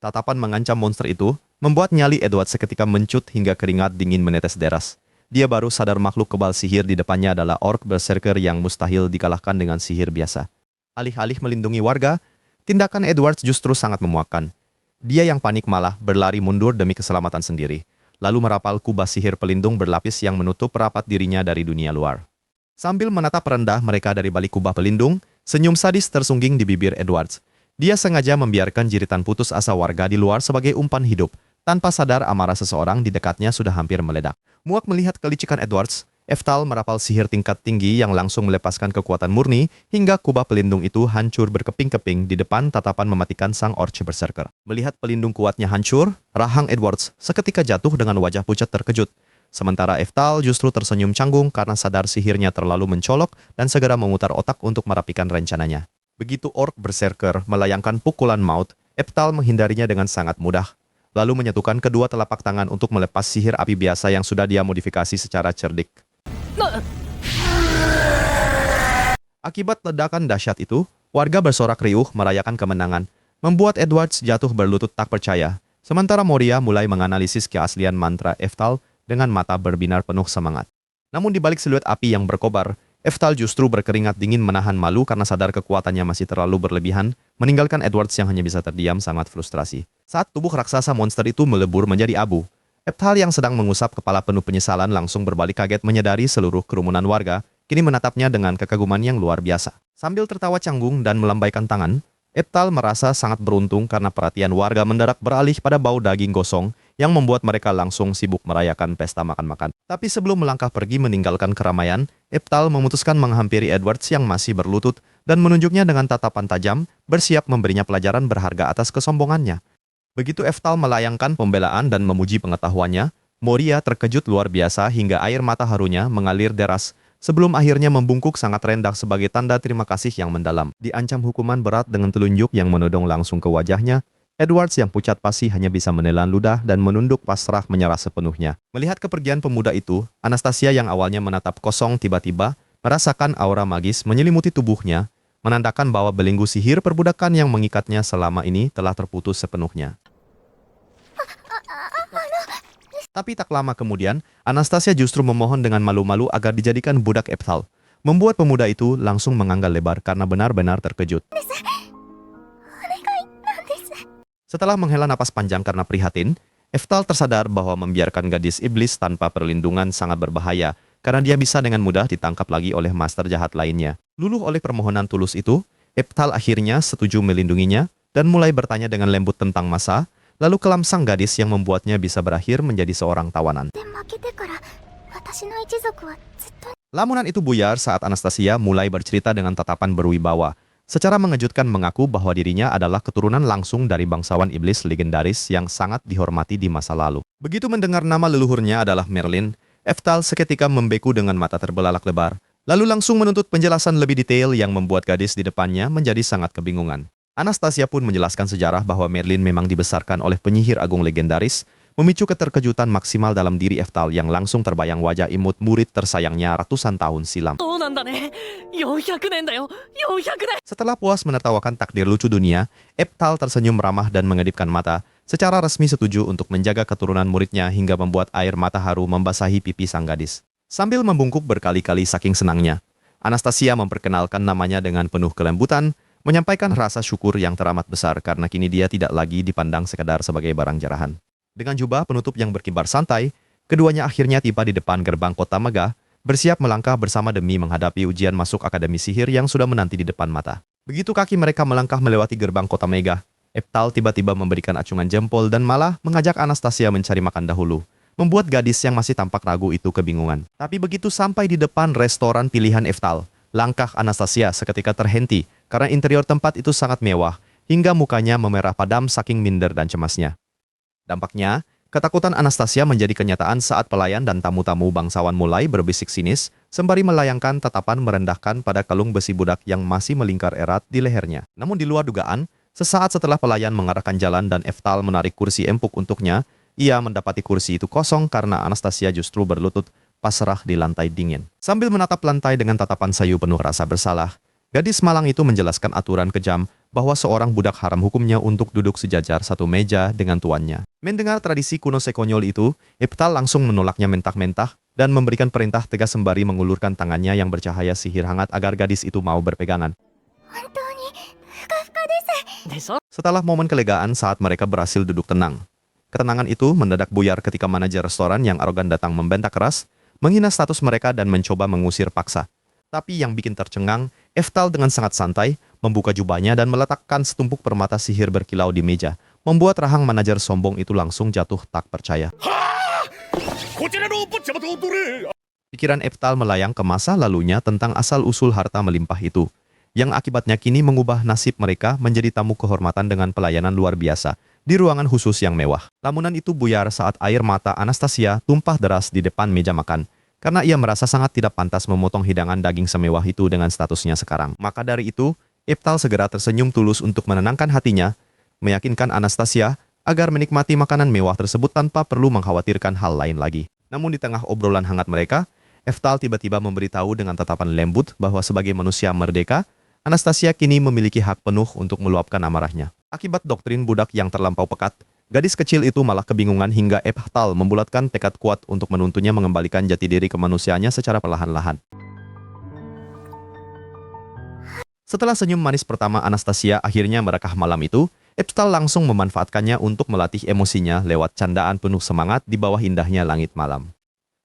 Tatapan mengancam monster itu, membuat nyali Edward seketika mencut hingga keringat dingin menetes deras. Dia baru sadar makhluk kebal sihir di depannya adalah orc berserker yang mustahil dikalahkan dengan sihir biasa. Alih-alih melindungi warga, tindakan Edwards justru sangat memuakkan. Dia yang panik malah berlari mundur demi keselamatan sendiri, lalu merapal kubah sihir pelindung berlapis yang menutup rapat dirinya dari dunia luar. Sambil menatap rendah mereka dari balik kubah pelindung, senyum sadis tersungging di bibir Edwards. Dia sengaja membiarkan jeritan putus asa warga di luar sebagai umpan hidup, tanpa sadar amarah seseorang di dekatnya sudah hampir meledak. Muak melihat kelicikan Edwards, Eftal merapal sihir tingkat tinggi yang langsung melepaskan kekuatan murni hingga kubah pelindung itu hancur berkeping-keping di depan tatapan mematikan sang orc berserker. Melihat pelindung kuatnya hancur, rahang Edwards seketika jatuh dengan wajah pucat terkejut. Sementara Eftal justru tersenyum canggung karena sadar sihirnya terlalu mencolok dan segera memutar otak untuk merapikan rencananya. Begitu orc berserker melayangkan pukulan maut, Eftal menghindarinya dengan sangat mudah, lalu menyatukan kedua telapak tangan untuk melepas sihir api biasa yang sudah dia modifikasi secara cerdik. Akibat ledakan dahsyat itu, warga bersorak riuh merayakan kemenangan, membuat Edwards jatuh berlutut tak percaya. Sementara Moria mulai menganalisis keaslian mantra Eftal dengan mata berbinar penuh semangat. Namun di balik siluet api yang berkobar, Eftal justru berkeringat dingin menahan malu karena sadar kekuatannya masih terlalu berlebihan, meninggalkan Edwards yang hanya bisa terdiam sangat frustrasi. Saat tubuh raksasa monster itu melebur menjadi abu, Eftal yang sedang mengusap kepala penuh penyesalan langsung berbalik kaget menyadari seluruh kerumunan warga kini menatapnya dengan kekaguman yang luar biasa. Sambil tertawa canggung dan melambaikan tangan, Eftal merasa sangat beruntung karena perhatian warga mendadak beralih pada bau daging gosong yang membuat mereka langsung sibuk merayakan pesta makan-makan. Tapi sebelum melangkah pergi meninggalkan keramaian, Eftal memutuskan menghampiri Edwards yang masih berlutut dan menunjuknya dengan tatapan tajam, bersiap memberinya pelajaran berharga atas kesombongannya. Begitu Eftal melayangkan pembelaan dan memuji pengetahuannya, Moria terkejut luar biasa hingga air mata harunya mengalir deras, sebelum akhirnya membungkuk sangat rendah sebagai tanda terima kasih yang mendalam. Diancam hukuman berat dengan telunjuk yang menodong langsung ke wajahnya, Edwards yang pucat pasi hanya bisa menelan ludah dan menunduk pasrah menyerah sepenuhnya. Melihat kepergian pemuda itu, Anastasia yang awalnya menatap kosong tiba-tiba merasakan aura magis menyelimuti tubuhnya, menandakan bahwa belenggu sihir perbudakan yang mengikatnya selama ini telah terputus sepenuhnya. Tapi tak lama kemudian, Anastasia justru memohon dengan malu-malu agar dijadikan budak Eftal. Membuat pemuda itu langsung menganggal lebar karena benar-benar terkejut. Setelah menghela napas panjang karena prihatin, Eftal tersadar bahwa membiarkan gadis iblis tanpa perlindungan sangat berbahaya karena dia bisa dengan mudah ditangkap lagi oleh master jahat lainnya. Luluh oleh permohonan tulus itu, Eftal akhirnya setuju melindunginya dan mulai bertanya dengan lembut tentang masa, lalu kelam sang gadis yang membuatnya bisa berakhir menjadi seorang tawanan. Lamunan itu buyar saat Anastasia mulai bercerita dengan tatapan berwibawa. Secara mengejutkan mengaku bahwa dirinya adalah keturunan langsung dari bangsawan iblis legendaris yang sangat dihormati di masa lalu. Begitu mendengar nama leluhurnya adalah Merlin, Eftal seketika membeku dengan mata terbelalak lebar, lalu langsung menuntut penjelasan lebih detail yang membuat gadis di depannya menjadi sangat kebingungan. Anastasia pun menjelaskan sejarah bahwa Merlin memang dibesarkan oleh penyihir agung legendaris, memicu keterkejutan maksimal dalam diri Eftal yang langsung terbayang wajah imut murid tersayangnya ratusan tahun silam. Setelah puas menertawakan takdir lucu dunia, Eftal tersenyum ramah dan mengedipkan mata, secara resmi setuju untuk menjaga keturunan muridnya hingga membuat air mata haru membasahi pipi sang gadis. Sambil membungkuk berkali-kali saking senangnya, Anastasia memperkenalkan namanya dengan penuh kelembutan, menyampaikan rasa syukur yang teramat besar karena kini dia tidak lagi dipandang sekadar sebagai barang jarahan. Dengan jubah penutup yang berkibar santai, keduanya akhirnya tiba di depan gerbang kota megah, bersiap melangkah bersama demi menghadapi ujian masuk Akademi Sihir yang sudah menanti di depan mata. Begitu kaki mereka melangkah melewati gerbang kota megah, Eftal tiba-tiba memberikan acungan jempol dan malah mengajak Anastasia mencari makan dahulu, membuat gadis yang masih tampak ragu itu kebingungan. Tapi begitu sampai di depan restoran pilihan Eftal, langkah Anastasia seketika terhenti karena interior tempat itu sangat mewah, hingga mukanya memerah padam saking minder dan cemasnya. Dampaknya, ketakutan Anastasia menjadi kenyataan saat pelayan dan tamu-tamu bangsawan mulai berbisik sinis, sembari melayangkan tatapan merendahkan pada kalung besi budak yang masih melingkar erat di lehernya. Namun di luar dugaan, sesaat setelah pelayan mengarahkan jalan dan Eftal menarik kursi empuk untuknya, ia mendapati kursi itu kosong karena Anastasia justru berlutut pasrah di lantai dingin. Sambil menatap lantai dengan tatapan sayu penuh rasa bersalah, gadis malang itu menjelaskan aturan kejam bahwa seorang budak haram hukumnya untuk duduk sejajar satu meja dengan tuannya. Mendengar tradisi kuno sekonyol itu, Eftal langsung menolaknya mentah-mentah dan memberikan perintah tegas sembari mengulurkan tangannya yang bercahaya sihir hangat agar gadis itu mau berpegangan. Setelah momen kelegaan saat mereka berhasil duduk tenang, ketenangan itu mendadak buyar ketika manajer restoran yang arogan datang membentak keras, menghina status mereka dan mencoba mengusir paksa. Tapi yang bikin tercengang, Eftal dengan sangat santai membuka jubahnya dan meletakkan setumpuk permata sihir berkilau di meja, membuat rahang manajer sombong itu langsung jatuh tak percaya. Pikiran Eftal melayang ke masa lalunya tentang asal-usul harta melimpah itu, yang akibatnya kini mengubah nasib mereka menjadi tamu kehormatan dengan pelayanan luar biasa di ruangan khusus yang mewah. Lamunan itu buyar saat air mata Anastasia tumpah deras di depan meja makan, karena ia merasa sangat tidak pantas memotong hidangan daging semewah itu dengan statusnya sekarang. Maka dari itu, Eftal segera tersenyum tulus untuk menenangkan hatinya, meyakinkan Anastasia agar menikmati makanan mewah tersebut tanpa perlu mengkhawatirkan hal lain lagi. Namun di tengah obrolan hangat mereka, Eftal tiba-tiba memberitahu dengan tatapan lembut bahwa sebagai manusia merdeka, Anastasia kini memiliki hak penuh untuk meluapkan amarahnya. Akibat doktrin budak yang terlampau pekat, gadis kecil itu malah kebingungan hingga Eftal membulatkan tekad kuat untuk menuntunnya mengembalikan jati diri kemanusiaannya secara perlahan-lahan. Setelah senyum manis pertama Anastasia akhirnya merekah malam itu, Eftal langsung memanfaatkannya untuk melatih emosinya lewat candaan penuh semangat di bawah indahnya langit malam.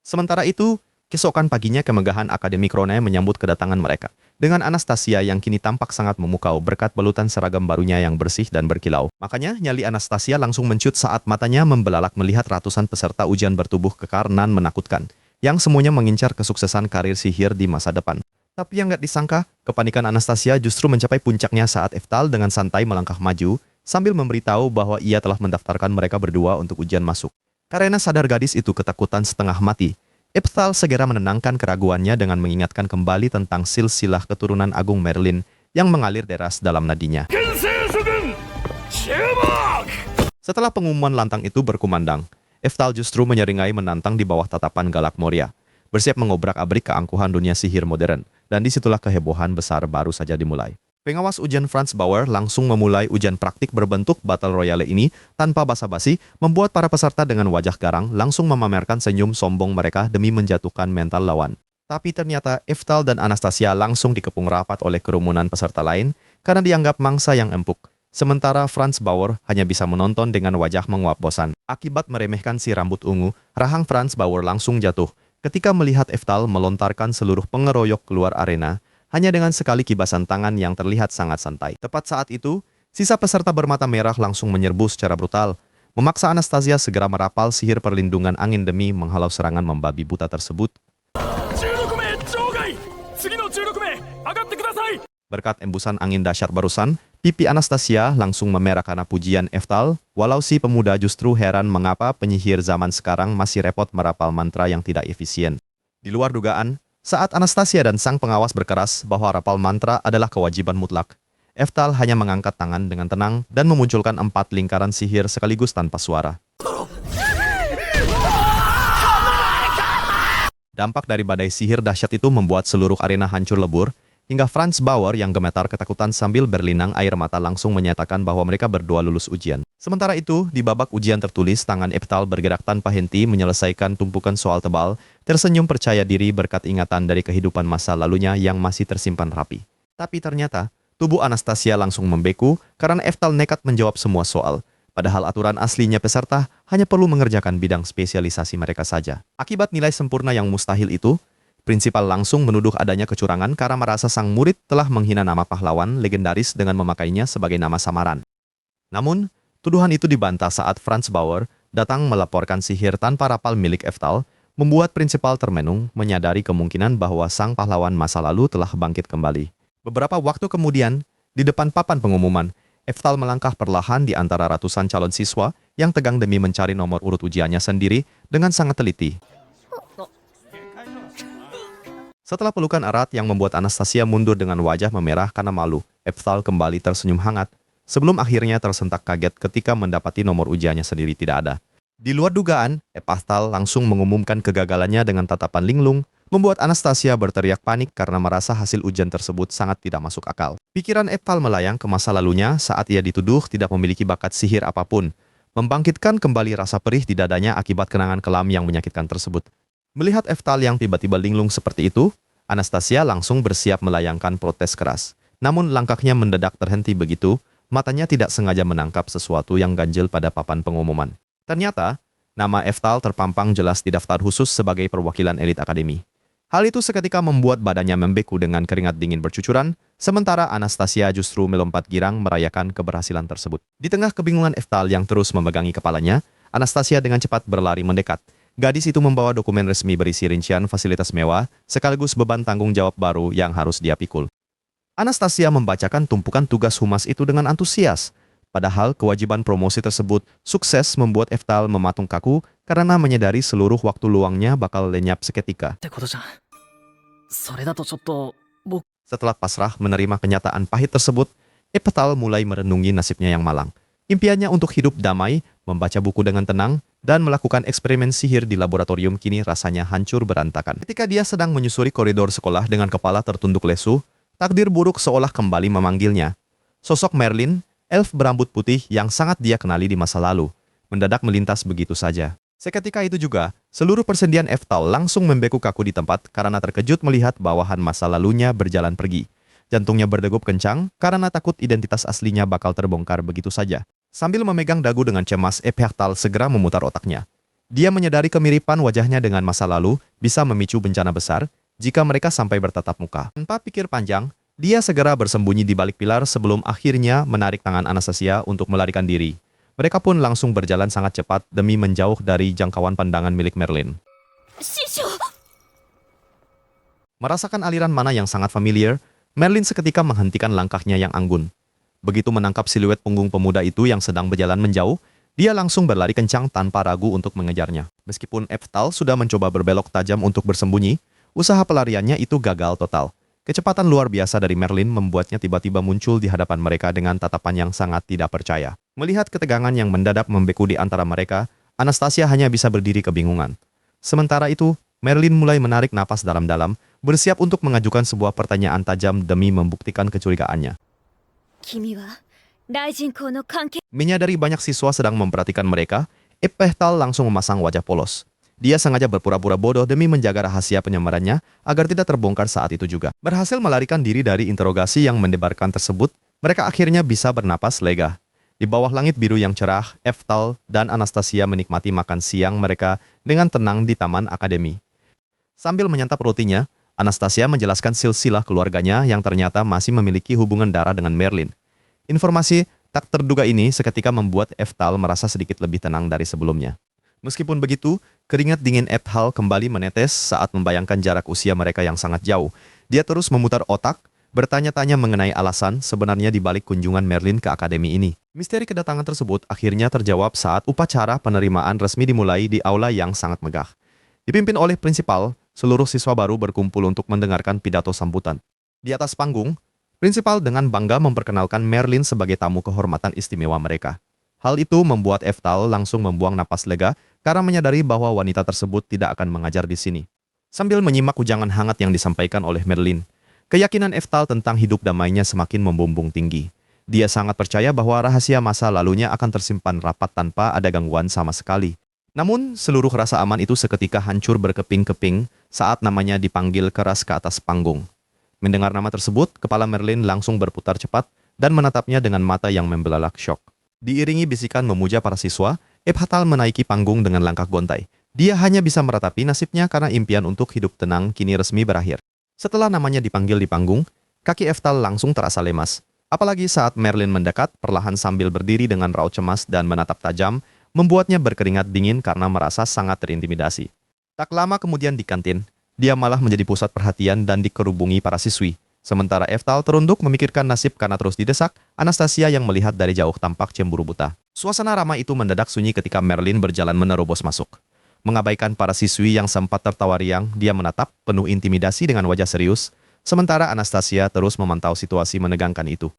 Sementara itu, keesokan paginya kemegahan Akademi Krone menyambut kedatangan mereka, dengan Anastasia yang kini tampak sangat memukau berkat balutan seragam barunya yang bersih dan berkilau. Makanya nyali Anastasia langsung mencut saat matanya membelalak melihat ratusan peserta ujian bertubuh kekar nan menakutkan, yang semuanya mengincar kesuksesan karir sihir di masa depan. Tapi yang gak disangka, kepanikan Anastasia justru mencapai puncaknya saat Eftal dengan santai melangkah maju, sambil memberitahu bahwa ia telah mendaftarkan mereka berdua untuk ujian masuk. Karena sadar gadis itu ketakutan setengah mati, Eftal segera menenangkan keraguannya dengan mengingatkan kembali tentang silsilah keturunan Agung Merlin yang mengalir deras dalam nadinya. Setelah pengumuman lantang itu berkumandang, Eftal justru menyeringai menantang di bawah tatapan galak Moria, bersiap mengobrak-abrik keangkuhan dunia sihir modern, dan disitulah kehebohan besar baru saja dimulai. Pengawas ujian Franz Bauer langsung memulai ujian praktik berbentuk Battle Royale ini tanpa basa-basi, membuat para peserta dengan wajah garang langsung memamerkan senyum sombong mereka demi menjatuhkan mental lawan. Tapi ternyata Eftal dan Anastasia langsung dikepung rapat oleh kerumunan peserta lain karena dianggap mangsa yang empuk. Sementara Franz Bauer hanya bisa menonton dengan wajah menguap bosan. Akibat meremehkan si rambut ungu, rahang Franz Bauer langsung jatuh ketika melihat Eftal melontarkan seluruh pengeroyok keluar arena hanya dengan sekali kibasan tangan yang terlihat sangat santai. Tepat saat itu, sisa peserta bermata merah langsung menyerbu secara brutal, memaksa Anastasia segera merapal sihir perlindungan angin demi menghalau serangan membabi buta tersebut. Berkat embusan angin dahsyat barusan, pipi Anastasia langsung memerah karena pujian Eftal, walau si pemuda justru heran mengapa penyihir zaman sekarang masih repot merapal mantra yang tidak efisien. Di luar dugaan, saat Anastasia dan sang pengawas berkeras bahwa rapal mantra adalah kewajiban mutlak, Eftal hanya mengangkat tangan dengan tenang dan memunculkan 4 lingkaran sihir sekaligus tanpa suara. Dampak dari badai sihir dahsyat itu membuat seluruh arena hancur lebur, hingga Franz Bauer yang gemetar ketakutan sambil berlinang air mata langsung menyatakan bahwa mereka berdua lulus ujian. Sementara itu, di babak ujian tertulis, tangan Eftal bergerak tanpa henti menyelesaikan tumpukan soal tebal, tersenyum percaya diri berkat ingatan dari kehidupan masa lalunya yang masih tersimpan rapi. Tapi ternyata, tubuh Anastasia langsung membeku karena Eftal nekat menjawab semua soal, padahal aturan aslinya peserta hanya perlu mengerjakan bidang spesialisasi mereka saja. Akibat nilai sempurna yang mustahil itu, prinsipal langsung menuduh adanya kecurangan karena merasa sang murid telah menghina nama pahlawan legendaris dengan memakainya sebagai nama samaran. Namun, tuduhan itu dibantah saat Franz Bauer datang melaporkan sihir tanpa rapal milik Eftal, membuat prinsipal termenung menyadari kemungkinan bahwa sang pahlawan masa lalu telah bangkit kembali. Beberapa waktu kemudian, di depan papan pengumuman, Eftal melangkah perlahan di antara ratusan calon siswa yang tegang demi mencari nomor urut ujiannya sendiri dengan sangat teliti. Setelah pelukan erat yang membuat Anastasia mundur dengan wajah memerah karena malu, Eftal kembali tersenyum hangat, sebelum akhirnya tersentak kaget ketika mendapati nomor ujiannya sendiri tidak ada. Di luar dugaan, Eftal langsung mengumumkan kegagalannya dengan tatapan linglung, membuat Anastasia berteriak panik karena merasa hasil ujian tersebut sangat tidak masuk akal. Pikiran Eftal melayang ke masa lalunya saat ia dituduh tidak memiliki bakat sihir apapun, membangkitkan kembali rasa perih di dadanya akibat kenangan kelam yang menyakitkan tersebut. Melihat Eftal yang tiba-tiba linglung seperti itu, Anastasia langsung bersiap melayangkan protes keras. Namun langkahnya mendadak terhenti begitu, matanya tidak sengaja menangkap sesuatu yang ganjil pada papan pengumuman. Ternyata, nama Eftal terpampang jelas di daftar khusus sebagai perwakilan elit akademi. Hal itu seketika membuat badannya membeku dengan keringat dingin bercucuran, sementara Anastasia justru melompat girang merayakan keberhasilan tersebut. Di tengah kebingungan Eftal yang terus memegangi kepalanya, Anastasia dengan cepat berlari mendekat. Gadis itu membawa dokumen resmi berisi rincian fasilitas mewah, sekaligus beban tanggung jawab baru yang harus dia pikul. Anastasia membacakan tumpukan tugas humas itu dengan antusias. Padahal kewajiban promosi tersebut sukses membuat Eftal mematung kaku karena menyadari seluruh waktu luangnya bakal lenyap seketika. Setelah pasrah menerima kenyataan pahit tersebut, Eftal mulai merenungi nasibnya yang malang. Impiannya untuk hidup damai, membaca buku dengan tenang, dan melakukan eksperimen sihir di laboratorium kini rasanya hancur berantakan. Ketika dia sedang menyusuri koridor sekolah dengan kepala tertunduk lesu, takdir buruk seolah kembali memanggilnya. Sosok Merlin, elf berambut putih yang sangat dia kenali di masa lalu, mendadak melintas begitu saja. Seketika itu juga, seluruh persendian Eftal langsung membeku kaku di tempat karena terkejut melihat bawahan masa lalunya berjalan pergi. Jantungnya berdegup kencang karena takut identitas aslinya bakal terbongkar begitu saja. Sambil memegang dagu dengan cemas, Eftal segera memutar otaknya. Dia menyadari kemiripan wajahnya dengan masa lalu bisa memicu bencana besar jika mereka sampai bertatap muka. Tanpa pikir panjang, dia segera bersembunyi di balik pilar sebelum akhirnya menarik tangan Anastasia untuk melarikan diri. Mereka pun langsung berjalan sangat cepat demi menjauh dari jangkauan pandangan milik Merlin. Merasakan aliran mana yang sangat familiar, Merlin seketika menghentikan langkahnya yang anggun. Begitu menangkap siluet punggung pemuda itu yang sedang berjalan menjauh, dia langsung berlari kencang tanpa ragu untuk mengejarnya. Meskipun Eftal sudah mencoba berbelok tajam untuk bersembunyi, usaha pelariannya itu gagal total. Kecepatan luar biasa dari Merlin membuatnya tiba-tiba muncul di hadapan mereka dengan tatapan yang sangat tidak percaya. Melihat ketegangan yang mendadak membeku di antara mereka, Anastasia hanya bisa berdiri kebingungan. Sementara itu, Merlin mulai menarik napas dalam-dalam, bersiap untuk mengajukan sebuah pertanyaan tajam demi membuktikan kecurigaannya. 君は大臣校の関係 Menyadari banyak siswa sedang memperhatikan mereka, Eftal langsung memasang wajah polos. Dia sengaja berpura-pura bodoh demi menjaga rahasia penyamarannya agar tidak terbongkar saat itu juga. Berhasil melarikan diri dari interogasi yang mendebarkan tersebut, mereka akhirnya bisa bernapas lega. Di bawah langit biru yang cerah, Eftal dan Anastasia menikmati makan siang mereka dengan tenang di taman akademi. Sambil menyantap rotinya, Anastasia menjelaskan silsilah keluarganya yang ternyata masih memiliki hubungan darah dengan Merlin. Informasi tak terduga ini seketika membuat Eftal merasa sedikit lebih tenang dari sebelumnya. Meskipun begitu, keringat dingin Eftal kembali menetes saat membayangkan jarak usia mereka yang sangat jauh. Dia terus memutar otak, bertanya-tanya mengenai alasan sebenarnya di balik kunjungan Merlin ke akademi ini. Misteri kedatangan tersebut akhirnya terjawab saat upacara penerimaan resmi dimulai di aula yang sangat megah. Dipimpin oleh prinsipal, seluruh siswa baru berkumpul untuk mendengarkan pidato sambutan. Di atas panggung, prinsipal dengan bangga memperkenalkan Merlin sebagai tamu kehormatan istimewa mereka. Hal itu membuat Eftal langsung membuang napas lega karena menyadari bahwa wanita tersebut tidak akan mengajar di sini. Sambil menyimak ujangan hangat yang disampaikan oleh Merlin, keyakinan Eftal tentang hidup damainya semakin membumbung tinggi. Dia sangat percaya bahwa rahasia masa lalunya akan tersimpan rapat tanpa ada gangguan sama sekali. Namun, seluruh rasa aman itu seketika hancur berkeping-keping saat namanya dipanggil keras ke atas panggung. Mendengar nama tersebut, kepala Merlin langsung berputar cepat dan menatapnya dengan mata yang membelalak syok. Diiringi bisikan memuja para siswa, Eftal menaiki panggung dengan langkah gontai. Dia hanya bisa meratapi nasibnya karena impian untuk hidup tenang kini resmi berakhir. Setelah namanya dipanggil di panggung, kaki Eftal langsung terasa lemas. Apalagi saat Merlin mendekat, perlahan sambil berdiri dengan raut cemas dan menatap tajam, membuatnya berkeringat dingin karena merasa sangat terintimidasi. Tak lama kemudian di kantin, dia malah menjadi pusat perhatian dan dikerubungi para siswi. Sementara Eftal terunduk memikirkan nasib karena terus didesak, Anastasia yang melihat dari jauh tampak cemburu buta. Suasana ramai itu mendadak sunyi ketika Merlin berjalan menerobos masuk. Mengabaikan para siswi yang sempat tertawa riang, dia menatap, penuh intimidasi dengan wajah serius, sementara Anastasia terus memantau situasi menegangkan itu.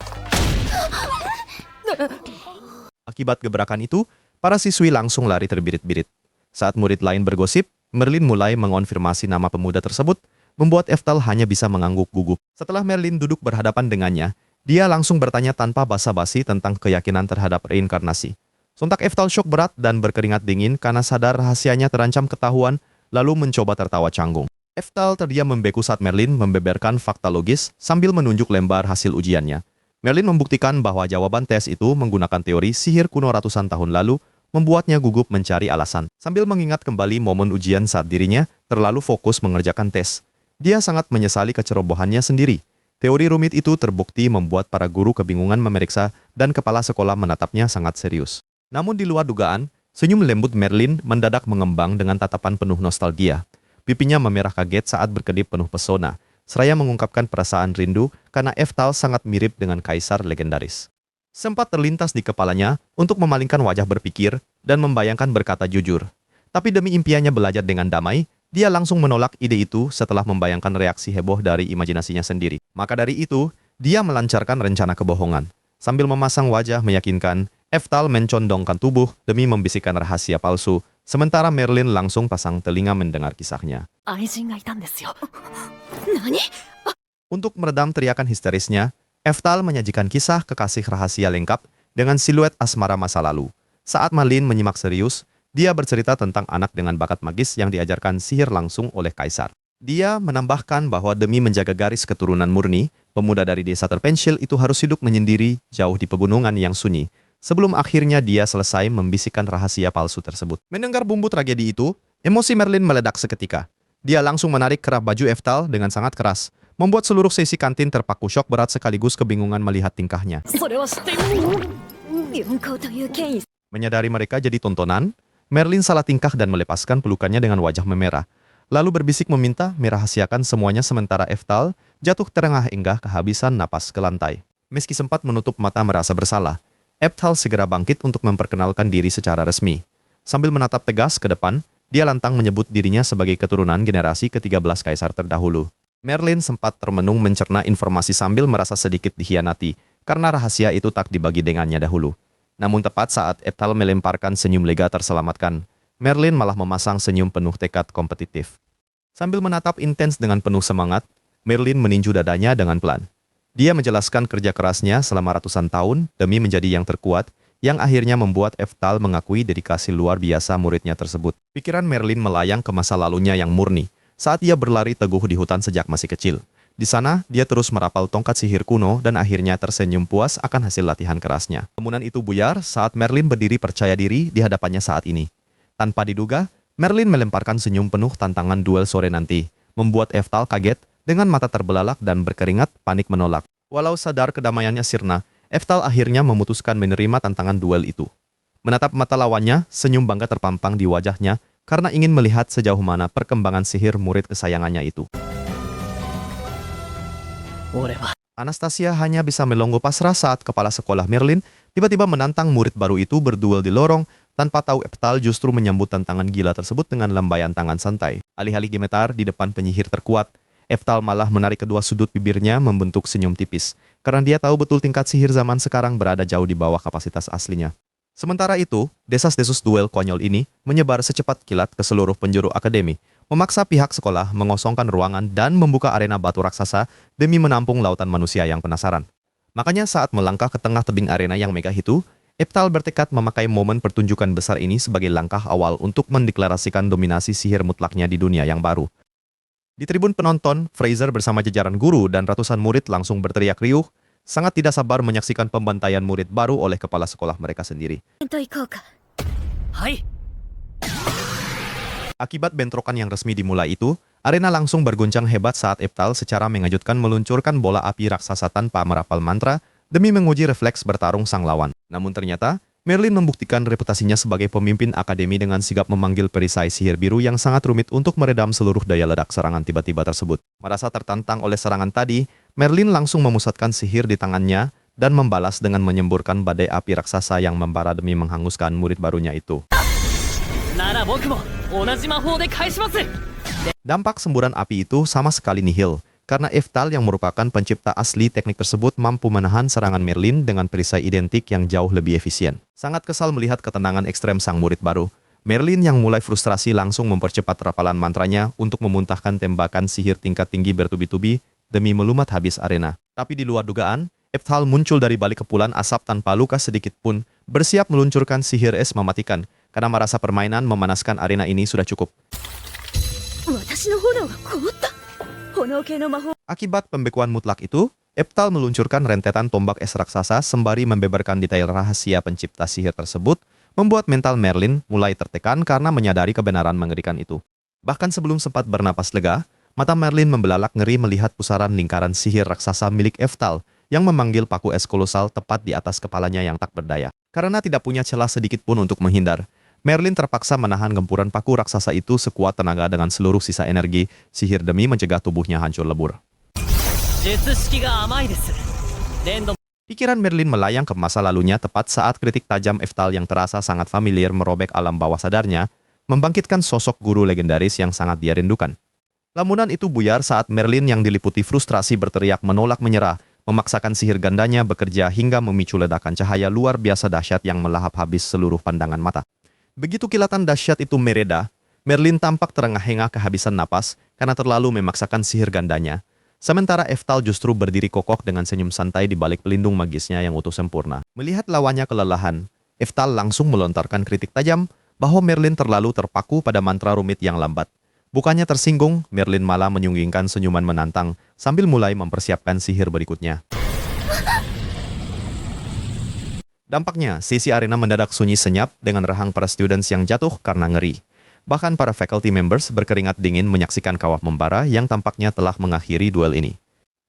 Akibat gebrakan itu, para siswi langsung lari terbirit-birit. Saat murid lain bergosip, Merlin mulai mengonfirmasi nama pemuda tersebut, membuat Eftal hanya bisa mengangguk gugup. Setelah Merlin duduk berhadapan dengannya, dia langsung bertanya tanpa basa-basi tentang keyakinan terhadap reinkarnasi. Sontak Eftal syok berat dan berkeringat dingin karena sadar rahasianya terancam ketahuan, lalu mencoba tertawa canggung. Eftal terdiam membeku saat Merlin membeberkan fakta logis sambil menunjuk lembar hasil ujiannya. Merlin membuktikan bahwa jawaban tes itu menggunakan teori sihir kuno ratusan tahun lalu, membuatnya gugup mencari alasan. Sambil mengingat kembali momen ujian saat dirinya terlalu fokus mengerjakan tes, dia sangat menyesali kecerobohannya sendiri. Teori rumit itu terbukti membuat para guru kebingungan memeriksa dan kepala sekolah menatapnya sangat serius. Namun di luar dugaan, senyum lembut Merlin mendadak mengembang dengan tatapan penuh nostalgia. Pipinya memerah kaget saat berkedip penuh pesona, seraya mengungkapkan perasaan rindu karena Eftal sangat mirip dengan kaisar legendaris. Sempat terlintas di kepalanya untuk memalingkan wajah berpikir dan membayangkan berkata jujur. Tapi demi impiannya belajar dengan damai, dia langsung menolak ide itu setelah membayangkan reaksi heboh dari imajinasinya sendiri. Maka dari itu, dia melancarkan rencana kebohongan. Sambil memasang wajah meyakinkan, Eftal mencondongkan tubuh demi membisikkan rahasia palsu, sementara Merlin langsung pasang telinga mendengar kisahnya. 愛人がいたんですよ。何？ Untuk meredam teriakan histerisnya, Eftal menyajikan kisah kekasih rahasia lengkap dengan siluet asmara masa lalu. Saat Merlin menyimak serius, dia bercerita tentang anak dengan bakat magis yang diajarkan sihir langsung oleh kaisar. Dia menambahkan bahwa demi menjaga garis keturunan murni, pemuda dari desa terpencil itu harus hidup menyendiri jauh di pegunungan yang sunyi, sebelum akhirnya dia selesai membisikkan rahasia palsu tersebut. Mendengar bumbu tragedi itu, emosi Merlin meledak seketika. Dia langsung menarik kerah baju Eftal dengan sangat keras, membuat seluruh sesi kantin terpaku syok berat sekaligus kebingungan melihat tingkahnya. それは知っている。四皇という権威。 Menyadari mereka jadi tontonan, Merlin salah tingkah dan melepaskan pelukannya dengan wajah memerah. Lalu berbisik meminta merahasiakan semuanya sementara Eftal jatuh terengah-enggah kehabisan napas ke lantai. Meski sempat menutup mata merasa bersalah, Eftal segera bangkit untuk memperkenalkan diri secara resmi. Sambil menatap tegas ke depan, dia lantang menyebut dirinya sebagai keturunan generasi ke-13 kaisar terdahulu. Merlin sempat termenung mencerna informasi sambil merasa sedikit dikhianati, karena rahasia itu tak dibagi dengannya dahulu. Namun tepat saat Eftal melemparkan senyum lega terselamatkan, Merlin malah memasang senyum penuh tekad kompetitif. Sambil menatap intens dengan penuh semangat, Merlin meninju dadanya dengan pelan. Dia menjelaskan kerja kerasnya selama ratusan tahun demi menjadi yang terkuat, yang akhirnya membuat Eftal mengakui dedikasi luar biasa muridnya tersebut. Pikiran Merlin melayang ke masa lalunya yang murni, saat ia berlari teguh di hutan sejak masih kecil. Di sana, dia terus merapal tongkat sihir kuno dan akhirnya tersenyum puas akan hasil latihan kerasnya. Kemudian itu buyar saat Merlin berdiri percaya diri di hadapannya saat ini. Tanpa diduga, Merlin melemparkan senyum penuh tantangan duel sore nanti, membuat Eftal kaget dengan mata terbelalak dan berkeringat panik menolak. Walau sadar kedamaiannya sirna, Eftal akhirnya memutuskan menerima tantangan duel itu. Menatap mata lawannya, senyum bangga terpampang di wajahnya karena ingin melihat sejauh mana perkembangan sihir murid kesayangannya itu. Anastasia hanya bisa melongo pasrah saat kepala sekolah Merlin tiba-tiba menantang murid baru itu berduel di lorong tanpa tahu Eftal justru menyambut tantangan gila tersebut dengan lambaian tangan santai. Alih-alih gemetar di depan penyihir terkuat, Eftal malah menarik kedua sudut bibirnya membentuk senyum tipis, karena dia tahu betul tingkat sihir zaman sekarang berada jauh di bawah kapasitas aslinya. Sementara itu, desas-desus duel konyol ini menyebar secepat kilat ke seluruh penjuru akademi, memaksa pihak sekolah mengosongkan ruangan dan membuka arena batu raksasa demi menampung lautan manusia yang penasaran. Makanya saat melangkah ke tengah tebing arena yang megah itu, Eftal bertekad memakai momen pertunjukan besar ini sebagai langkah awal untuk mendeklarasikan dominasi sihir mutlaknya di dunia yang baru. Di tribun penonton, Fraser bersama jajaran guru dan ratusan murid langsung berteriak riuh, sangat tidak sabar menyaksikan pembantaian murid baru oleh kepala sekolah mereka sendiri. と行こうか。はい。 Akibat bentrokan yang resmi dimulai itu, arena langsung berguncang hebat saat Eftal secara mengejutkan meluncurkan bola api raksasa tanpa merapal mantra demi menguji refleks bertarung sang lawan. Namun ternyata, Merlin membuktikan reputasinya sebagai pemimpin akademi dengan sigap memanggil perisai sihir biru yang sangat rumit untuk meredam seluruh daya ledak serangan tiba-tiba tersebut. Merasa tertantang oleh serangan tadi, Merlin langsung memusatkan sihir di tangannya dan membalas dengan menyemburkan badai api raksasa yang membara demi menghanguskan murid barunya itu. なら僕も同じ魔法で返します。 Dampak semburan api itu sama sekali nihil, karena Eftal yang merupakan pencipta asli teknik tersebut mampu menahan serangan Merlin dengan perisai identik yang jauh lebih efisien. Sangat kesal melihat ketenangan ekstrem sang murid baru, Merlin yang mulai frustrasi langsung mempercepat rapalan mantranya untuk memuntahkan tembakan sihir tingkat tinggi bertubi-tubi demi melumat habis arena. Tapi di luar dugaan, Eftal muncul dari balik kepulan asap tanpa luka sedikit pun, bersiap meluncurkan sihir es mematikan, karena merasa permainan memanaskan arena ini sudah cukup. 私の炎が凍った。炎系の魔法。 Akibat pembekuan mutlak itu, Eftal meluncurkan rentetan tombak es raksasa sembari membeberkan detail rahasia pencipta sihir tersebut, membuat mental Merlin mulai tertekan karena menyadari kebenaran mengerikan itu. Bahkan sebelum sempat bernapas lega, mata Merlin membelalak ngeri melihat pusaran lingkaran sihir raksasa milik Eftal yang memanggil paku es kolosal tepat di atas kepalanya yang tak berdaya. Karena tidak punya celah sedikit pun untuk menghindar, Merlin terpaksa menahan gempuran paku raksasa itu sekuat tenaga dengan seluruh sisa energi sihir demi mencegah tubuhnya hancur lebur. 術式が甘いです。連動 Pikiran Merlin melayang ke masa lalunya tepat saat kritik tajam Eftal yang terasa sangat familiar merobek alam bawah sadarnya, membangkitkan sosok guru legendaris yang sangat dia rindukan. Lamunan itu buyar saat Merlin yang diliputi frustrasi berteriak menolak menyerah, memaksakan sihir gandanya bekerja hingga memicu ledakan cahaya luar biasa dahsyat yang melahap habis seluruh pandangan mata. Begitu kilatan dahsyat itu mereda, Merlin tampak terengah-engah kehabisan napas karena terlalu memaksakan sihir gandanya. Sementara Eftal justru berdiri kokoh dengan senyum santai di balik pelindung magisnya yang utuh sempurna. Melihat lawannya kelelahan, Eftal langsung melontarkan kritik tajam bahwa Merlin terlalu terpaku pada mantra rumit yang lambat. Bukannya tersinggung, Merlin malah menyunggingkan senyuman menantang sambil mulai mempersiapkan sihir berikutnya. Dampaknya, sisi arena mendadak sunyi senyap dengan rahang para students yang jatuh karena ngeri. Bahkan para faculty members berkeringat dingin menyaksikan kawah membara yang tampaknya telah mengakhiri duel ini.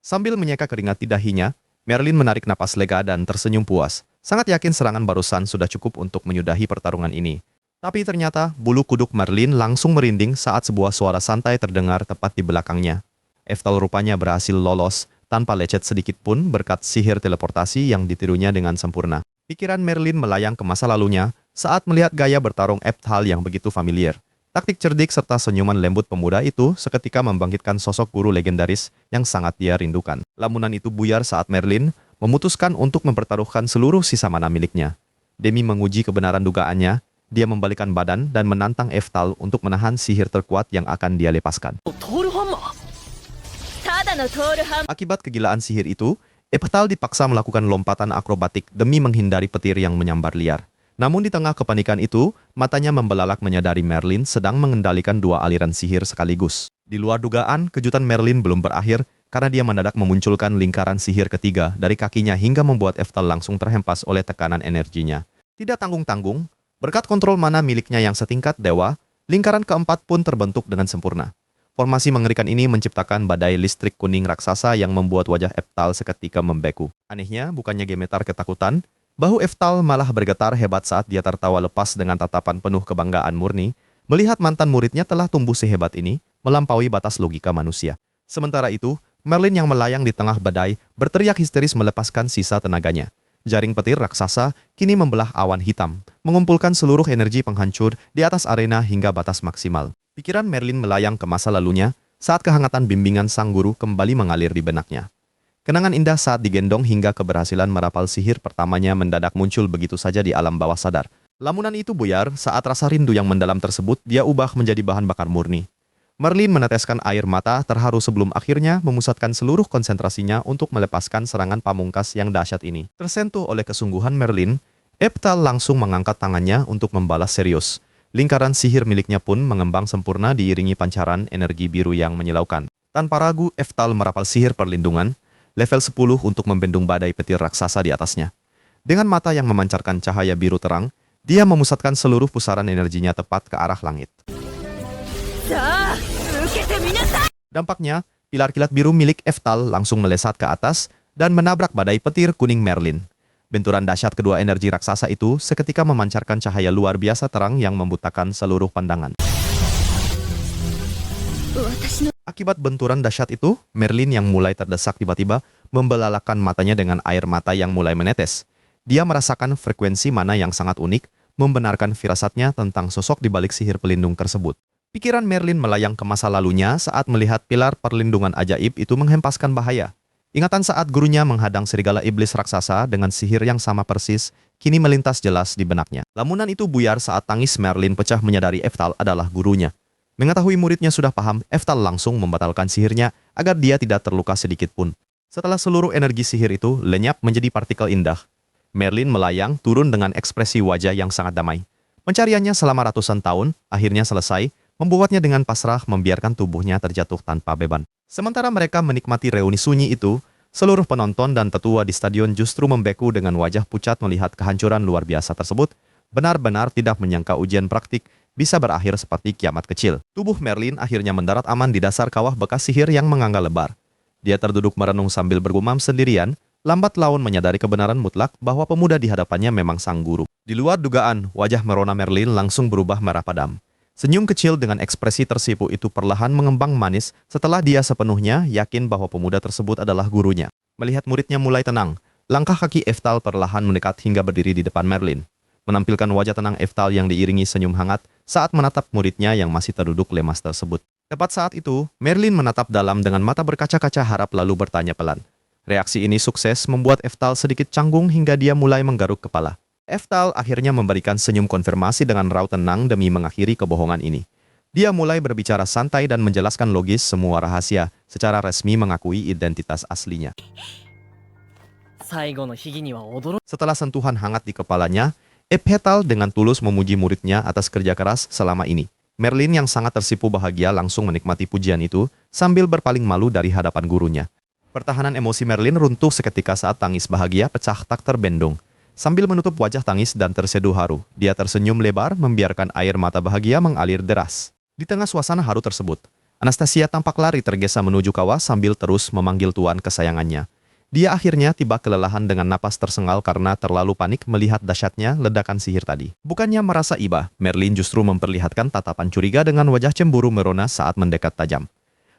Sambil menyeka keringat di dahinya, Merlin menarik napas lega dan tersenyum puas. Sangat yakin serangan barusan sudah cukup untuk menyudahi pertarungan ini. Tapi ternyata bulu kuduk Merlin langsung merinding saat sebuah suara santai terdengar tepat di belakangnya. Eftal rupanya berhasil lolos tanpa lecet sedikit pun berkat sihir teleportasi yang ditirunya dengan sempurna. Pikiran Merlin melayang ke masa lalunya saat melihat gaya bertarung Eftal yang begitu familiar. Taktik cerdik serta senyuman lembut pemuda itu seketika membangkitkan sosok guru legendaris yang sangat dia rindukan. Lamunan itu buyar saat Merlin memutuskan untuk mempertaruhkan seluruh sisa mana miliknya. Demi menguji kebenaran dugaannya, dia membalikan badan dan menantang Eftal untuk menahan sihir terkuat yang akan dia lepaskan. トールハンマー。 ただのトールハン。 Akibat kegilaan sihir itu, Eftal dipaksa melakukan lompatan akrobatik demi menghindari petir yang menyambar liar. Namun di tengah kepanikan itu, matanya membelalak menyadari Merlin sedang mengendalikan dua aliran sihir sekaligus. Di luar dugaan, kejutan Merlin belum berakhir karena dia mendadak memunculkan lingkaran sihir ketiga dari kakinya hingga membuat Eftal langsung terhempas oleh tekanan energinya. Tidak tanggung-tanggung, berkat kontrol mana miliknya yang setingkat dewa, lingkaran keempat pun terbentuk dengan sempurna. Formasi mengerikan ini menciptakan badai listrik kuning raksasa yang membuat wajah Eftal seketika membeku. Anehnya, bukannya gemetar ketakutan, bahu Eftal malah bergetar hebat saat dia tertawa lepas dengan tatapan penuh kebanggaan murni, melihat mantan muridnya telah tumbuh sehebat ini, melampaui batas logika manusia. Sementara itu, Merlin yang melayang di tengah badai berteriak histeris melepaskan sisa tenaganya. Jaring petir raksasa kini membelah awan hitam, mengumpulkan seluruh energi penghancur di atas arena hingga batas maksimal. Pikiran Merlin melayang ke masa lalunya saat kehangatan bimbingan sang guru kembali mengalir di benaknya. Kenangan indah saat digendong hingga keberhasilan merapal sihir pertamanya mendadak muncul begitu saja di alam bawah sadar. Lamunan itu buyar saat rasa rindu yang mendalam tersebut dia ubah menjadi bahan bakar murni. Merlin meneteskan air mata terharu sebelum akhirnya memusatkan seluruh konsentrasinya untuk melepaskan serangan pamungkas yang dahsyat ini. Tersentuh oleh kesungguhan Merlin, Eftal langsung mengangkat tangannya untuk membalas serius. Lingkaran sihir miliknya pun mengembang sempurna diiringi pancaran energi biru yang menyilaukan. Tanpa ragu, Eftal merapal sihir perlindungan, level 10 untuk membendung badai petir raksasa di atasnya. Dengan mata yang memancarkan cahaya biru terang, dia memusatkan seluruh pusaran energinya tepat ke arah langit. Dampaknya, pilar kilat biru milik Eftal langsung melesat ke atas dan menabrak badai petir kuning Merlin. Benturan dahsyat kedua energi raksasa itu seketika memancarkan cahaya luar biasa terang yang membutakan seluruh pandangan. Akibat benturan dahsyat itu, Merlin yang mulai terdesak tiba-tiba membelalakkan matanya dengan air mata yang mulai menetes. Dia merasakan frekuensi mana yang sangat unik, membenarkan firasatnya tentang sosok di balik sihir pelindung tersebut. Pikiran Merlin melayang ke masa lalunya saat melihat pilar perlindungan ajaib itu menghempaskan bahaya. Ingatan saat gurunya menghadang serigala iblis raksasa dengan sihir yang sama persis, kini melintas jelas di benaknya. Lamunan itu buyar saat tangis Merlin pecah menyadari Eftal adalah gurunya. Mengetahui muridnya sudah paham, Eftal langsung membatalkan sihirnya agar dia tidak terluka sedikit pun. Setelah seluruh energi sihir itu lenyap menjadi partikel indah, Merlin melayang turun dengan ekspresi wajah yang sangat damai. Pencariannya selama ratusan tahun akhirnya selesai, membuatnya dengan pasrah membiarkan tubuhnya terjatuh tanpa beban. Sementara mereka menikmati reuni sunyi itu, seluruh penonton dan tetua di stadion justru membeku dengan wajah pucat melihat kehancuran luar biasa tersebut, benar-benar tidak menyangka ujian praktik bisa berakhir seperti kiamat kecil. Tubuh Merlin akhirnya mendarat aman di dasar kawah bekas sihir yang menganga lebar. Dia terduduk merenung sambil bergumam sendirian, lambat laun menyadari kebenaran mutlak bahwa pemuda di hadapannya memang sang guru. Di luar dugaan, wajah merona Merlin langsung berubah merah padam. Senyum kecil dengan ekspresi tersipu itu perlahan mengembang manis setelah dia sepenuhnya yakin bahwa pemuda tersebut adalah gurunya. Melihat muridnya mulai tenang, langkah kaki Eftal perlahan mendekat hingga berdiri di depan Merlin. Menampilkan wajah tenang Eftal yang diiringi senyum hangat saat menatap muridnya yang masih terduduk lemas tersebut. Tepat saat itu, Merlin menatap dalam dengan mata berkaca-kaca harap lalu bertanya pelan. Reaksi ini sukses membuat Eftal sedikit canggung hingga dia mulai menggaruk kepala. Eftal akhirnya memberikan senyum konfirmasi dengan raut tenang demi mengakhiri kebohongan ini. Dia mulai berbicara santai dan menjelaskan logis semua rahasia, secara resmi mengakui identitas aslinya. Setelah sentuhan hangat di kepalanya, Eftal dengan tulus memuji muridnya atas kerja keras selama ini. Merlin yang sangat tersipu bahagia langsung menikmati pujian itu sambil berpaling malu dari hadapan gurunya. Pertahanan emosi Merlin runtuh seketika saat tangis bahagia pecah tak terbendung. Sambil menutup wajah tangis dan terseduh haru, dia tersenyum lebar membiarkan air mata bahagia mengalir deras. Di tengah suasana haru tersebut, Anastasia tampak lari tergesa menuju kawah sambil terus memanggil tuan kesayangannya. Dia akhirnya tiba kelelahan dengan napas tersengal karena terlalu panik melihat dahsyatnya ledakan sihir tadi. Bukannya merasa iba, Merlin justru memperlihatkan tatapan curiga dengan wajah cemburu merona saat mendekat tajam.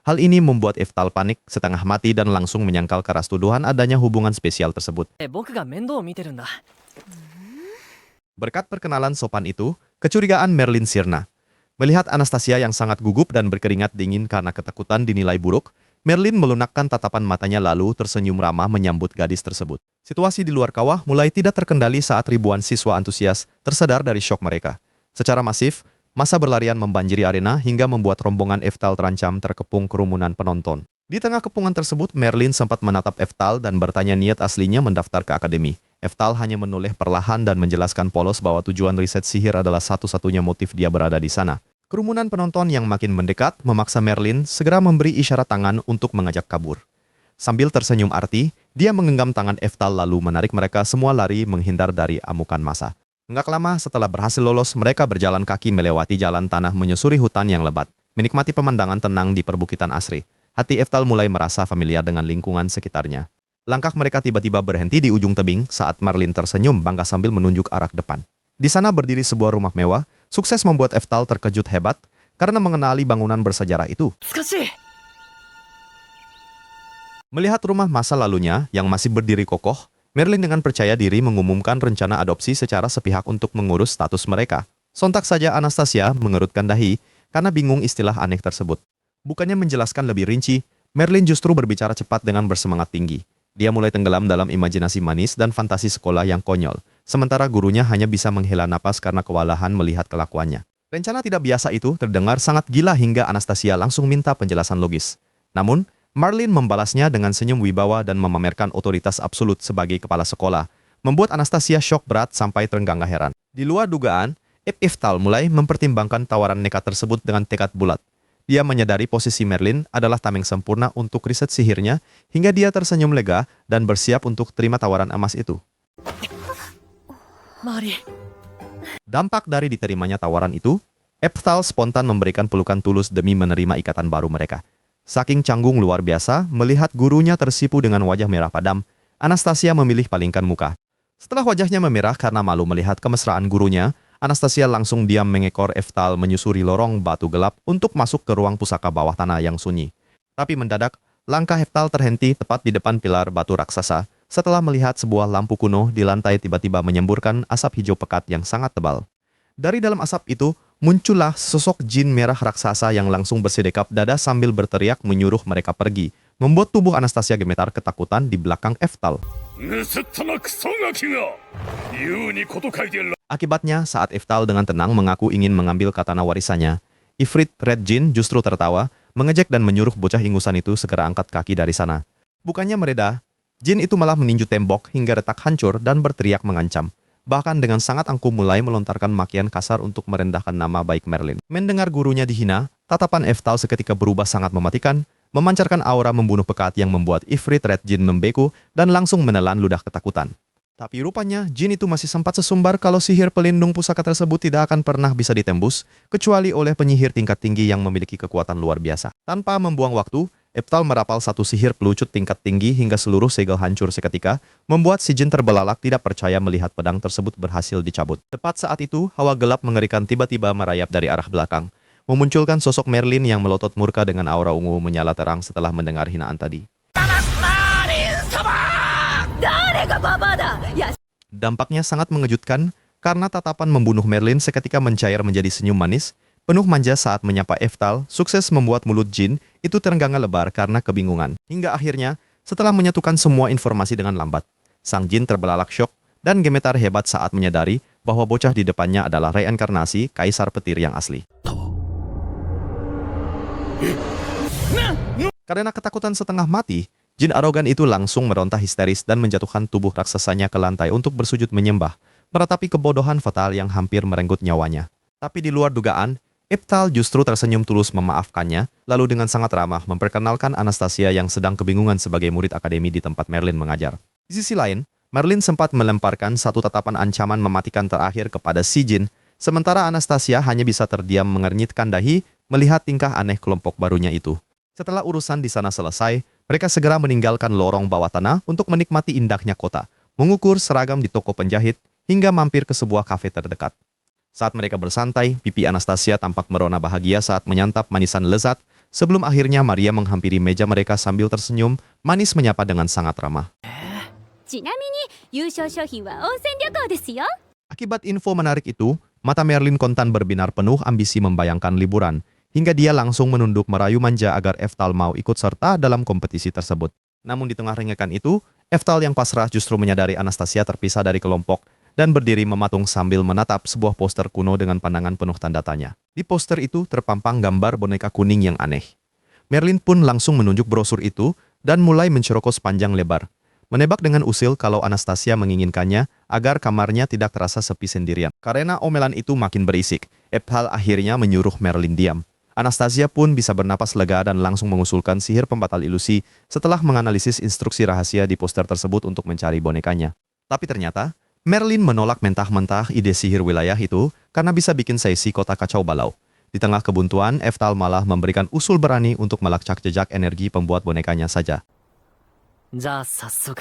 Hal ini membuat Eftal panik, setengah mati dan langsung menyangkal keras tuduhan adanya hubungan spesial tersebut. Berkat perkenalan sopan itu, kecurigaan Merlin sirna. Melihat Anastasia yang sangat gugup dan berkeringat dingin karena ketakutan dinilai buruk, Merlin melunakkan tatapan matanya lalu tersenyum ramah menyambut gadis tersebut. Situasi di luar kawah mulai tidak terkendali saat ribuan siswa antusias tersadar dari syok mereka. Secara masif, massa berlarian membanjiri arena hingga membuat rombongan Eftal terancam terkepung kerumunan penonton. Di tengah kepungan tersebut, Merlin sempat menatap Eftal dan bertanya niat aslinya mendaftar ke akademi. Eftal hanya menoleh perlahan dan menjelaskan polos bahwa tujuan riset sihir adalah satu-satunya motif dia berada di sana. Kerumunan penonton yang makin mendekat memaksa Merlin segera memberi isyarat tangan untuk mengajak kabur. Sambil tersenyum arti, dia menggenggam tangan Eftal lalu menarik mereka semua lari menghindar dari amukan massa. Enggak lama setelah berhasil lolos, mereka berjalan kaki melewati jalan tanah menyusuri hutan yang lebat, menikmati pemandangan tenang di perbukitan asri. Hati Eftal mulai merasa familiar dengan lingkungan sekitarnya. Langkah mereka tiba-tiba berhenti di ujung tebing saat Merlin tersenyum bangga sambil menunjuk arah depan. Di sana berdiri sebuah rumah mewah, sukses membuat Eftal terkejut hebat karena mengenali bangunan bersejarah itu. 懐かしい Melihat rumah masa lalunya yang masih berdiri kokoh, Merlin dengan percaya diri mengumumkan rencana adopsi secara sepihak untuk mengurus status mereka. Sontak saja Anastasia mengerutkan dahi karena bingung istilah aneh tersebut. Bukannya menjelaskan lebih rinci, Merlin justru berbicara cepat dengan bersemangat tinggi. Dia mulai tenggelam dalam imajinasi manis dan fantasi sekolah yang konyol, sementara gurunya hanya bisa menghela napas karena kewalahan melihat kelakuannya. Rencana tidak biasa itu terdengar sangat gila hingga Anastasia langsung minta penjelasan logis. Namun, Merlin membalasnya dengan senyum wibawa dan memamerkan otoritas absolut sebagai kepala sekolah, membuat Anastasia syok berat sampai terenggang heran. Di luar dugaan, Eftal mulai mempertimbangkan tawaran nekat tersebut dengan tekad bulat. Dia menyadari posisi Merlin adalah tameng sempurna untuk riset sihirnya, hingga dia tersenyum lega dan bersiap untuk terima tawaran emas itu. マリン Dampak dari diterimanya tawaran itu, Eftal spontan memberikan pelukan tulus demi menerima ikatan baru mereka. Saking canggung luar biasa, melihat gurunya tersipu dengan wajah merah padam, Anastasia memilih palingkan muka. Setelah wajahnya memerah karena malu melihat kemesraan gurunya, Anastasia langsung diam mengekor Eftal menyusuri lorong batu gelap untuk masuk ke ruang pusaka bawah tanah yang sunyi. Tapi mendadak, langkah Eftal terhenti tepat di depan pilar batu raksasa setelah melihat sebuah lampu kuno di lantai tiba-tiba menyemburkan asap hijau pekat yang sangat tebal. Dari dalam asap itu, muncullah sosok jin merah raksasa yang langsung bersedekap dada sambil berteriak menyuruh mereka pergi, membuat tubuh Anastasia gemetar ketakutan di belakang Eftal. Akibatnya, saat Eftal dengan tenang mengaku ingin mengambil katana warisannya, Ifrit Red Jin justru tertawa, mengejek dan menyuruh bocah ingusan itu segera angkat kaki dari sana. Bukannya mereda, Jin itu malah meninju tembok hingga retak hancur dan berteriak mengancam. Bahkan dengan sangat angkuh mulai melontarkan makian kasar untuk merendahkan nama baik Merlin. Mendengar gurunya dihina, tatapan Eftal seketika berubah sangat mematikan, memancarkan aura membunuh pekat yang membuat Ifrit Red Jin membeku dan langsung menelan ludah ketakutan. Tapi rupanya, Jin itu masih sempat sesumbar kalau sihir pelindung pusaka tersebut tidak akan pernah bisa ditembus, kecuali oleh penyihir tingkat tinggi yang memiliki kekuatan luar biasa. Tanpa membuang waktu, Eftal merapal satu sihir pelucut tingkat tinggi hingga seluruh segel hancur seketika, membuat si Jin terbelalak tidak percaya melihat pedang tersebut berhasil dicabut. Tepat saat itu, hawa gelap mengerikan tiba-tiba merayap dari arah belakang, memunculkan sosok Merlin yang melotot murka dengan aura ungu menyala terang setelah mendengar hinaan tadi. Dampaknya sangat mengejutkan karena tatapan membunuh Merlin seketika mencair menjadi senyum manis, penuh manja saat menyapa Eftal, sukses membuat mulut Jin itu terengganga lebar karena kebingungan. Hingga akhirnya, setelah menyatukan semua informasi dengan lambat, sang Jin terbelalak syok dan gemetar hebat saat menyadari bahwa bocah di depannya adalah reinkarnasi Kaisar Petir yang asli. Karena ketakutan setengah mati, Jin arogan itu langsung meronta histeris dan menjatuhkan tubuh raksasanya ke lantai untuk bersujud menyembah, meratapi kebodohan fatal yang hampir merenggut nyawanya. Tapi di luar dugaan, Eftal justru tersenyum tulus memaafkannya, lalu dengan sangat ramah memperkenalkan Anastasia yang sedang kebingungan sebagai murid akademi di tempat Merlin mengajar. Di sisi lain, Merlin sempat melemparkan satu tatapan ancaman mematikan terakhir kepada si Jin, sementara Anastasia hanya bisa terdiam mengernyitkan dahi melihat tingkah aneh kelompok barunya itu. Setelah urusan di sana selesai, mereka segera meninggalkan lorong bawah tanah untuk menikmati indahnya kota, mengukur seragam di toko penjahit, hingga mampir ke sebuah kafe terdekat. Saat mereka bersantai, pipi Anastasia tampak merona bahagia saat menyantap manisan lezat, sebelum akhirnya Maria menghampiri meja mereka sambil tersenyum, manis menyapa dengan sangat ramah. ちなみに優勝賞品は温泉旅行ですよ Akibat info menarik itu, mata Merlin kontan berbinar penuh ambisi membayangkan liburan, hingga dia langsung menunduk merayu manja agar Eftal mau ikut serta dalam kompetisi tersebut. Namun di tengah rengekan itu, Eftal yang pasrah justru menyadari Anastasia terpisah dari kelompok dan berdiri mematung sambil menatap sebuah poster kuno dengan pandangan penuh tanda tanya. Di poster itu terpampang gambar boneka kuning yang aneh. Merlin pun langsung menunjuk brosur itu dan mulai mencerokos panjang lebar. Menebak dengan usil kalau Anastasia menginginkannya agar kamarnya tidak terasa sepi sendirian. Karena omelan itu makin berisik, Eftal akhirnya menyuruh Merlin diam. Anastasia pun bisa bernapas lega dan langsung mengusulkan sihir pembatal ilusi setelah menganalisis instruksi rahasia di poster tersebut untuk mencari bonekanya. Tapi ternyata, Merlin menolak mentah-mentah ide sihir wilayah itu karena bisa bikin sesi kota kacau balau. Di tengah kebuntuan, Eftal malah memberikan usul berani untuk melacak jejak energi pembuat bonekanya saja. じゃあ早速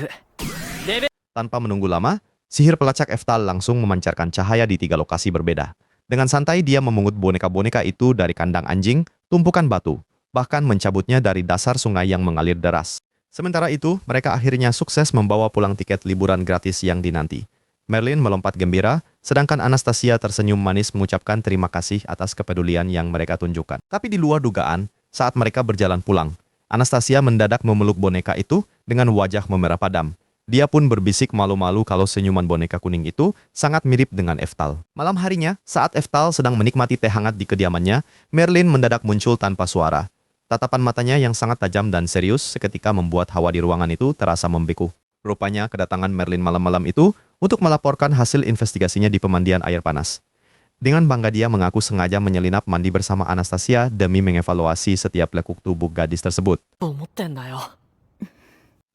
レベ Tanpa menunggu lama, sihir pelacak Eftal langsung memancarkan cahaya di 3 lokasi berbeda. Dengan santai dia memungut boneka-boneka itu dari kandang anjing, tumpukan batu, bahkan mencabutnya dari dasar sungai yang mengalir deras. Sementara itu, mereka akhirnya sukses membawa pulang tiket liburan gratis yang dinanti. Merlin melompat gembira, sedangkan Anastasia tersenyum manis mengucapkan terima kasih atas kepedulian yang mereka tunjukkan. Tapi di luar dugaan, saat mereka berjalan pulang, Anastasia mendadak memeluk boneka itu dengan wajah memerah padam. Dia pun berbisik malu-malu kalau senyuman boneka kuning itu sangat mirip dengan Eftal. Malam harinya, saat Eftal sedang menikmati teh hangat di kediamannya, Merlin mendadak muncul tanpa suara. Tatapan matanya yang sangat tajam dan serius seketika membuat hawa di ruangan itu terasa membeku. Rupanya kedatangan Merlin malam-malam itu untuk melaporkan hasil investigasinya di pemandian air panas. Dengan bangga dia mengaku sengaja menyelinap mandi bersama Anastasia demi mengevaluasi setiap lekuk tubuh gadis tersebut. と思ってんだよ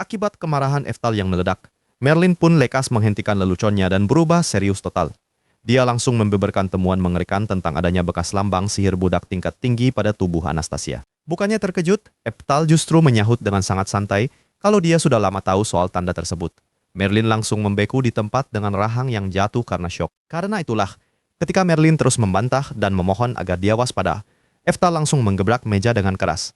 Akibat kemarahan Eftal yang meledak, Merlin pun lekas menghentikan leluconnya dan berubah serius total. Dia langsung membeberkan temuan mengerikan tentang adanya bekas lambang sihir budak tingkat tinggi pada tubuh Anastasia. Bukannya terkejut, Eftal justru menyahut dengan sangat santai kalau dia sudah lama tahu soal tanda tersebut. Merlin langsung membeku di tempat dengan rahang yang jatuh karena syok. Karena itulah, ketika Merlin terus membantah dan memohon agar dia waspada, Eftal langsung menggebrak meja dengan keras.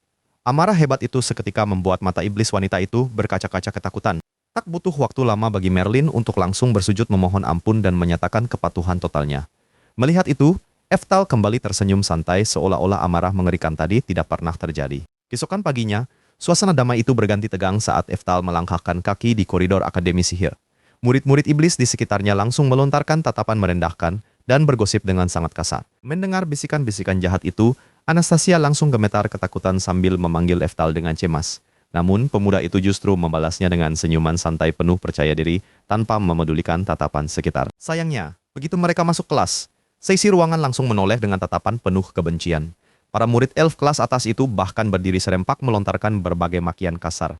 Amarah hebat itu seketika membuat mata iblis wanita itu berkaca-kaca ketakutan. Tak butuh waktu lama bagi Merlin untuk langsung bersujud memohon ampun dan menyatakan kepatuhan totalnya. Melihat itu, Eftal kembali tersenyum santai seolah-olah amarah mengerikan tadi tidak pernah terjadi. Keesokan paginya, suasana damai itu berganti tegang saat Eftal melangkahkan kaki di koridor Akademi Sihir. Murid-murid iblis di sekitarnya langsung melontarkan tatapan merendahkan dan bergosip dengan sangat kasar. Mendengar bisikan-bisikan jahat itu, Anastasia langsung gemetar ketakutan sambil memanggil Eftal dengan cemas. Namun, pemuda itu justru membalasnya dengan senyuman santai penuh percaya diri tanpa memedulikan tatapan sekitar. Sayangnya, begitu mereka masuk kelas, seisi ruangan langsung menoleh dengan tatapan penuh kebencian. Para murid elf kelas atas itu bahkan berdiri serempak melontarkan berbagai makian kasar.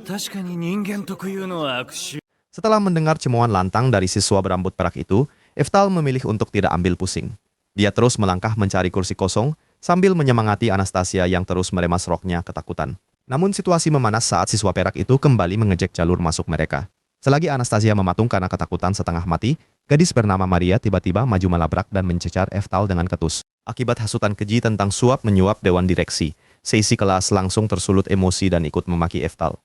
確かに人間特有の悪臭 Setelah mendengar cemoohan lantang dari siswa berambut perak itu, Eftal memilih untuk tidak ambil pusing. Dia terus melangkah mencari kursi kosong sambil menyemangati Anastasia yang terus meremas roknya ketakutan. Namun situasi memanas saat siswa perak itu kembali mengejek jalur masuk mereka. Selagi Anastasia mematung karena ketakutan setengah mati, gadis bernama Maria tiba-tiba maju melabrak dan mencecar Eftal dengan ketus. Akibat hasutan keji tentang suap-menyuap dewan direksi, seisi kelas langsung tersulut emosi dan ikut memaki Eftal.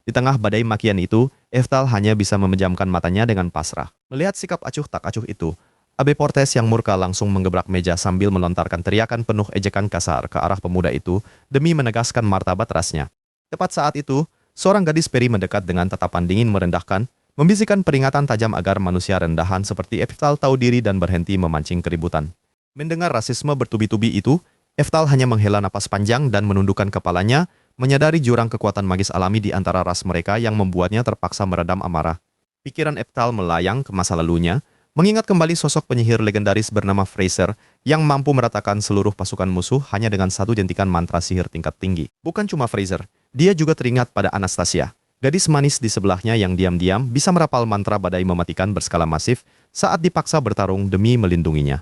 Di tengah badai makian itu, Eftal hanya bisa memejamkan matanya dengan pasrah. Melihat sikap acuh tak acuh itu, Abe Portes yang murka langsung menggebrak meja sambil melontarkan teriakan penuh ejekan kasar ke arah pemuda itu demi menegaskan martabat rasnya. Tepat saat itu, seorang gadis peri mendekat dengan tatapan dingin merendahkan, membisikkan peringatan tajam agar manusia rendahan seperti Eftal tahu diri dan berhenti memancing keributan. Mendengar rasisme bertubi-tubi itu, Eftal hanya menghela napas panjang dan menundukkan kepalanya, menyadari jurang kekuatan magis alami di antara ras mereka yang membuatnya terpaksa meredam amarah. Pikiran Eftal melayang ke masa lalunya, mengingat kembali sosok penyihir legendaris bernama Fraser yang mampu meratakan seluruh pasukan musuh hanya dengan satu jentikan mantra sihir tingkat tinggi. Bukan cuma Fraser, dia juga teringat pada Anastasia, gadis manis di sebelahnya yang diam-diam bisa merapal mantra badai mematikan berskala masif saat dipaksa bertarung demi melindunginya.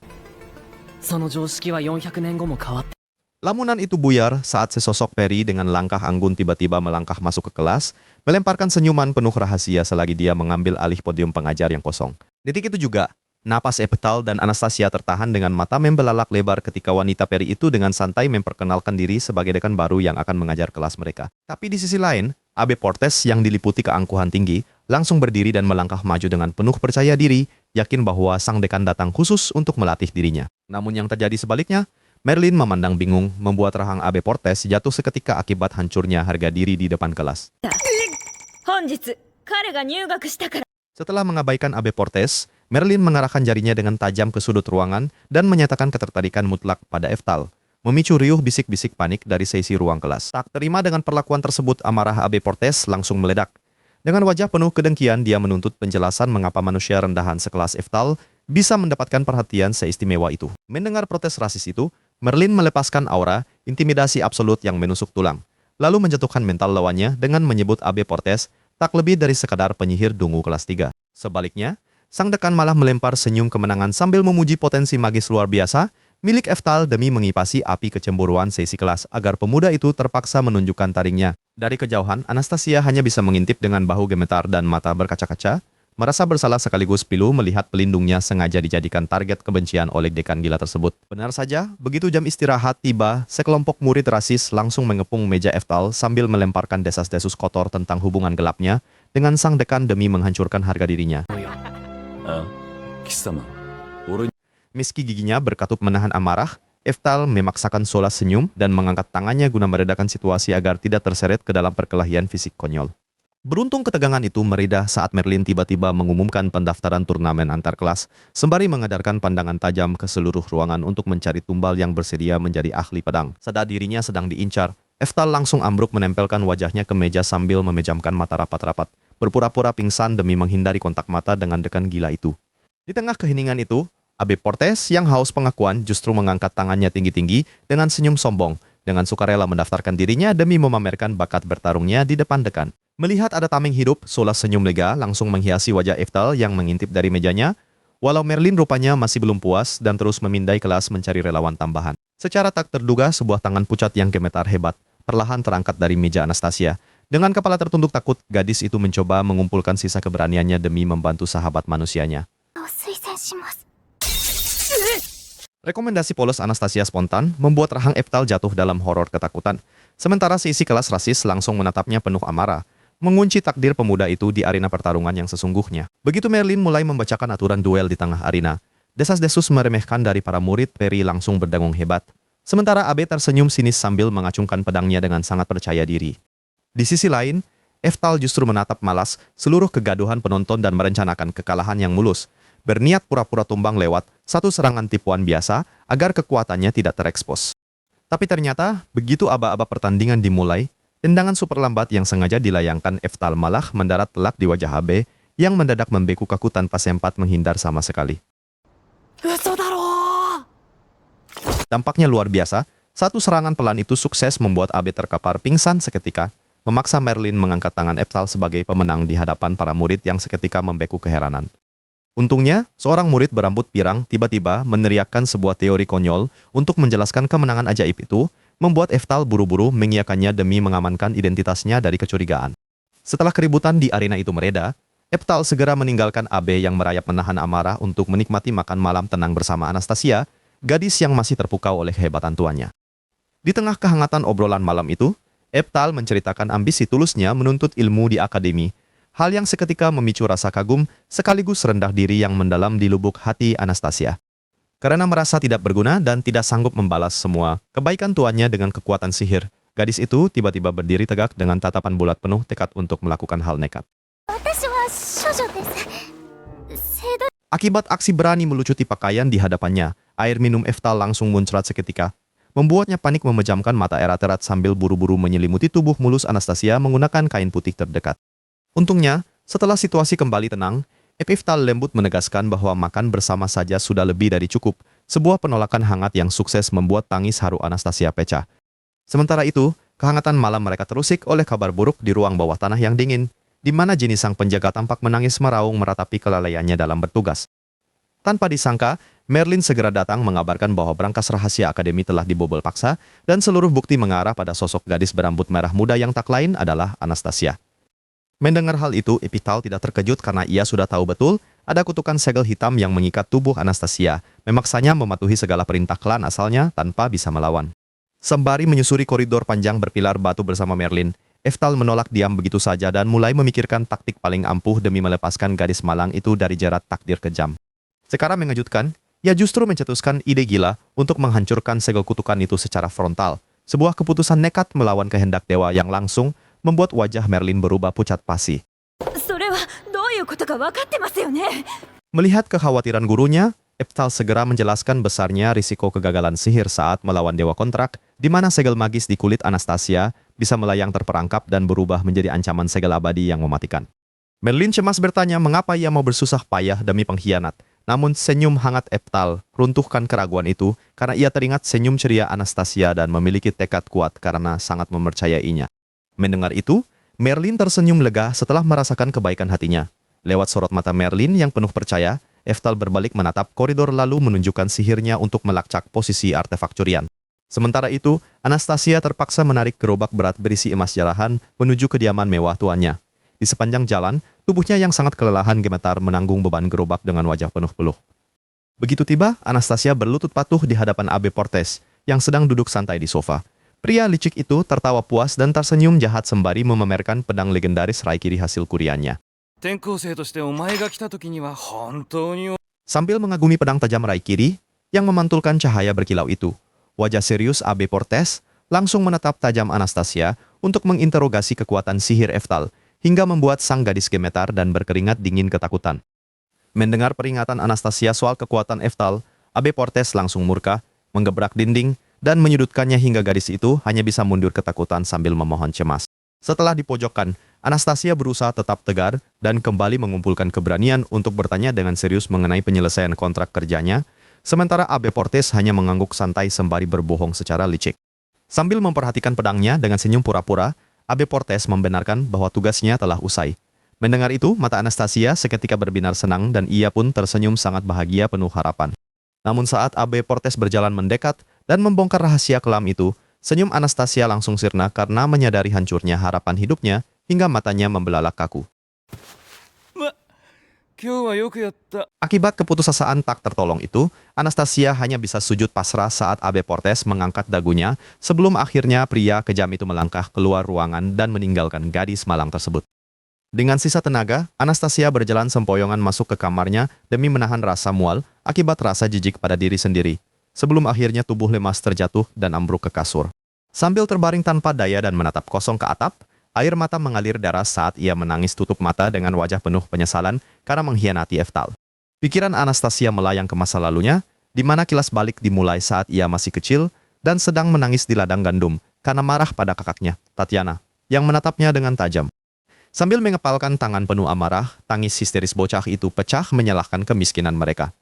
その常識は400年後も変わって Lamunan itu buyar saat sesosok peri dengan langkah anggun tiba-tiba melangkah masuk ke kelas, melemparkan senyuman penuh rahasia selagi dia mengambil alih podium pengajar yang kosong. Detik itu juga, napas Eftal dan Anastasia tertahan dengan mata membelalak lebar ketika wanita peri itu dengan santai memperkenalkan diri sebagai dekan baru yang akan mengajar kelas mereka. Tapi di sisi lain, Abe Portes yang diliputi keangkuhan tinggi, langsung berdiri dan melangkah maju dengan penuh percaya diri, yakin bahwa sang dekan datang khusus untuk melatih dirinya. Namun yang terjadi sebaliknya, Merlin memandang bingung, membuat rahang Abe Portes jatuh seketika akibat hancurnya harga diri di depan kelas. 本日彼が入学したから Setelah mengabaikan Abe Portes, Merlin mengarahkan jarinya dengan tajam ke sudut ruangan dan menyatakan ketertarikan mutlak pada Eftal. memicu riuh bisik-bisik panik dari sesi ruang kelas. Tak terima dengan perlakuan tersebut, amarah Abe Portes langsung meledak. Dengan wajah penuh kedengkian, dia menuntut penjelasan mengapa manusia rendahan sekelas Eftal bisa mendapatkan perhatian seistimewa itu. Mendengar protes rasis itu, Merlin melepaskan aura intimidasi absolut yang menusuk tulang, lalu menjatuhkan mental lawannya dengan menyebut Abe Portes tak lebih dari sekadar penyihir dungu kelas 3. Sebaliknya, sang dekan malah melempar senyum kemenangan sambil memuji potensi magis luar biasa milik Eftal demi mengipasi api kecemburuan sesi kelas agar pemuda itu terpaksa menunjukkan taringnya. Dari kejauhan, Anastasia hanya bisa mengintip dengan bahu gemetar dan mata berkaca-kaca, merasa bersalah sekaligus pilu melihat pelindungnya sengaja dijadikan target kebencian oleh dekan gila tersebut. Benar saja, begitu jam istirahat tiba, sekelompok murid rasis langsung mengepung meja Eftal sambil melemparkan desas-desus kotor tentang hubungan gelapnya dengan sang dekan demi menghancurkan harga dirinya. Meski giginya berkatup menahan amarah, Eftal memaksakan Solas senyum dan mengangkat tangannya guna meredakan situasi agar tidak terseret ke dalam perkelahian fisik konyol. Beruntung ketegangan itu mereda saat Merlin tiba-tiba mengumumkan pendaftaran turnamen antar kelas, sembari mengedarkan pandangan tajam ke seluruh ruangan untuk mencari tumbal yang bersedia menjadi ahli pedang. Saat dirinya sedang diincar, Eftal langsung ambruk menempelkan wajahnya ke meja sambil memejamkan mata rapat-rapat, berpura-pura pingsan demi menghindari kontak mata dengan dekan gila itu. Di tengah keheningan itu, Abe Portes yang haus pengakuan justru mengangkat tangannya tinggi-tinggi dengan senyum sombong, dengan sukarela mendaftarkan dirinya demi memamerkan bakat bertarungnya di depan dekan. Melihat ada tameng hidup, Solas senyum lega langsung menghiasi wajah Eftal yang mengintip dari mejanya, walau Merlin rupanya masih belum puas dan terus memindai kelas mencari relawan tambahan. Secara tak terduga, sebuah tangan pucat yang gemetar hebat perlahan terangkat dari meja Anastasia. Dengan kepala tertunduk takut, gadis itu mencoba mengumpulkan sisa keberaniannya demi membantu sahabat manusianya. Rekomendasi polos Anastasia spontan membuat rahang Eftal jatuh dalam horor ketakutan. Sementara seisi kelas rasis langsung menatapnya penuh amarah, mengunci takdir pemuda itu di arena pertarungan yang sesungguhnya. Begitu Merlin mulai membacakan aturan duel di tengah arena, desas-desus meremehkan dari para murid Peri langsung berdengung hebat. Sementara Abe tersenyum sinis sambil mengacungkan pedangnya dengan sangat percaya diri. Di sisi lain, Eftal justru menatap malas seluruh kegaduhan penonton dan merencanakan kekalahan yang mulus, berniat pura-pura tumbang lewat satu serangan tipuan biasa agar kekuatannya tidak terekspos. Tapi ternyata, begitu aba-aba pertandingan dimulai, tendangan super lambat yang sengaja dilayangkan Eftal malah mendarat telak di wajah Abe yang mendadak membeku kaku tanpa sempat menghindar sama sekali. Dampaknya luar biasa, satu serangan pelan itu sukses membuat Abe terkapar pingsan seketika, memaksa Merlin mengangkat tangan Eftal sebagai pemenang di hadapan para murid yang seketika membeku keheranan. Untungnya, seorang murid berambut pirang tiba-tiba meneriakkan sebuah teori konyol untuk menjelaskan kemenangan ajaib itu, membuat Eftal buru-buru mengiyakannya demi mengamankan identitasnya dari kecurigaan. Setelah keributan di arena itu mereda, Eftal segera meninggalkan Abe yang merayap menahan amarah untuk menikmati makan malam tenang bersama Anastasia, gadis yang masih terpukau oleh kehebatan tuannya. Di tengah kehangatan obrolan malam itu, Eftal menceritakan ambisi tulusnya menuntut ilmu di akademi, hal yang seketika memicu rasa kagum sekaligus rendah diri yang mendalam di lubuk hati Anastasia. Karena merasa tidak berguna dan tidak sanggup membalas semua kebaikan tuannya dengan kekuatan sihir, gadis itu tiba-tiba berdiri tegak dengan tatapan bulat penuh tekad untuk melakukan hal nekat. Akibat aksi berani melucuti pakaian di hadapannya, air minum Eftal langsung muncrat seketika, membuatnya panik memejamkan mata erat-erat sambil buru-buru menyelimuti tubuh mulus Anastasia menggunakan kain putih terdekat. Untungnya, setelah situasi kembali tenang, Eftal lembut menegaskan bahwa makan bersama saja sudah lebih dari cukup, sebuah penolakan hangat yang sukses membuat tangis haru Anastasia pecah. Sementara itu, kehangatan malam mereka terusik oleh kabar buruk di ruang bawah tanah yang dingin, di mana Jenny sang penjaga tampak menangis meraung meratapi kelalaiannya dalam bertugas. Tanpa disangka, Merlin segera datang mengabarkan bahwa berangkas rahasia akademi telah dibobol paksa, dan seluruh bukti mengarah pada sosok gadis berambut merah muda yang tak lain adalah Anastasia. Mendengar hal itu, Eftal tidak terkejut karena ia sudah tahu betul ada kutukan segel hitam yang mengikat tubuh Anastasia, memaksanya mematuhi segala perintah klan asalnya tanpa bisa melawan. Sembari menyusuri koridor panjang berpilar batu bersama Merlin, Eftal menolak diam begitu saja dan mulai memikirkan taktik paling ampuh demi melepaskan gadis malang itu dari jerat takdir kejam. Sekarang mengejutkan, ia justru mencetuskan ide gila untuk menghancurkan segel kutukan itu secara frontal, sebuah keputusan nekat melawan kehendak dewa yang langsung membuat wajah Merlin berubah pucat pasi. Melihat kekhawatiran gurunya, Eftal segera menjelaskan besarnya risiko kegagalan sihir saat melawan Dewa Kontrak, di mana segel magis di kulit Anastasia bisa melayang terperangkap dan berubah menjadi ancaman segel abadi yang mematikan. Merlin cemas bertanya mengapa ia mau bersusah payah demi pengkhianat. Namun senyum hangat Eftal runtuhkan keraguan itu karena ia teringat senyum ceria Anastasia dan memiliki tekad kuat karena sangat mempercayainya. Mendengar itu, Merlin tersenyum lega setelah merasakan kebaikan hatinya. Lewat sorot mata Merlin yang penuh percaya, Eftal berbalik menatap koridor lalu menunjukkan sihirnya untuk melacak posisi artefak curian. Sementara itu, Anastasia terpaksa menarik gerobak berat berisi emas jarahan menuju kediaman mewah tuannya. Di sepanjang jalan, tubuhnya yang sangat kelelahan gemetar menanggung beban gerobak dengan wajah penuh peluh. Begitu tiba, Anastasia berlutut patuh di hadapan Abe Portes yang sedang duduk santai di sofa. Pria licik itu tertawa puas dan tersenyum jahat sembari memamerkan pedang legendaris Raikiri hasil kuriannya. Sambil mengagumi pedang tajam Raikiri yang memantulkan cahaya berkilau itu, wajah serius Abe Portes langsung menatap tajam Anastasia untuk menginterogasi kekuatan sihir Eftal, hingga membuat sang gadis gemetar dan berkeringat dingin ketakutan. Mendengar peringatan Anastasia soal kekuatan Eftal, Abe Portes langsung murka, menggebrak dinding, dan menyudutkannya hingga gadis itu hanya bisa mundur ketakutan sambil memohon cemas. Setelah dipojokkan, Anastasia berusaha tetap tegar dan kembali mengumpulkan keberanian untuk bertanya dengan serius mengenai penyelesaian kontrak kerjanya, sementara Abe Portes hanya mengangguk santai sembari berbohong secara licik. Sambil memperhatikan pedangnya dengan senyum pura-pura, Abe Portes membenarkan bahwa tugasnya telah usai. Mendengar itu, mata Anastasia seketika berbinar senang dan ia pun tersenyum sangat bahagia penuh harapan. Namun saat Abe Portes berjalan mendekat dan membongkar rahasia kelam itu, senyum Anastasia langsung sirna karena menyadari hancurnya harapan hidupnya hingga matanya membelalak kaku. Akibat keputusasaan tak tertolong itu, Anastasia hanya bisa sujud pasrah saat Abe Portes mengangkat dagunya sebelum akhirnya pria kejam itu melangkah keluar ruangan dan meninggalkan gadis malang tersebut. Dengan sisa tenaga, Anastasia berjalan sempoyongan masuk ke kamarnya demi menahan rasa mual akibat rasa jijik pada diri sendiri, sebelum akhirnya tubuh lemas terjatuh dan ambruk ke kasur. Sambil terbaring tanpa daya dan menatap kosong ke atap, air mata mengalir deras saat ia menangis tutup mata dengan wajah penuh penyesalan karena mengkhianati Eftal. Pikiran Anastasia melayang ke masa lalunya, di mana kilas balik dimulai saat ia masih kecil dan sedang menangis di ladang gandum karena marah pada kakaknya, Tatiana, yang menatapnya dengan tajam. Sambil mengepalkan tangan penuh amarah, tangis histeris bocah itu pecah menyalahkan kemiskinan mereka.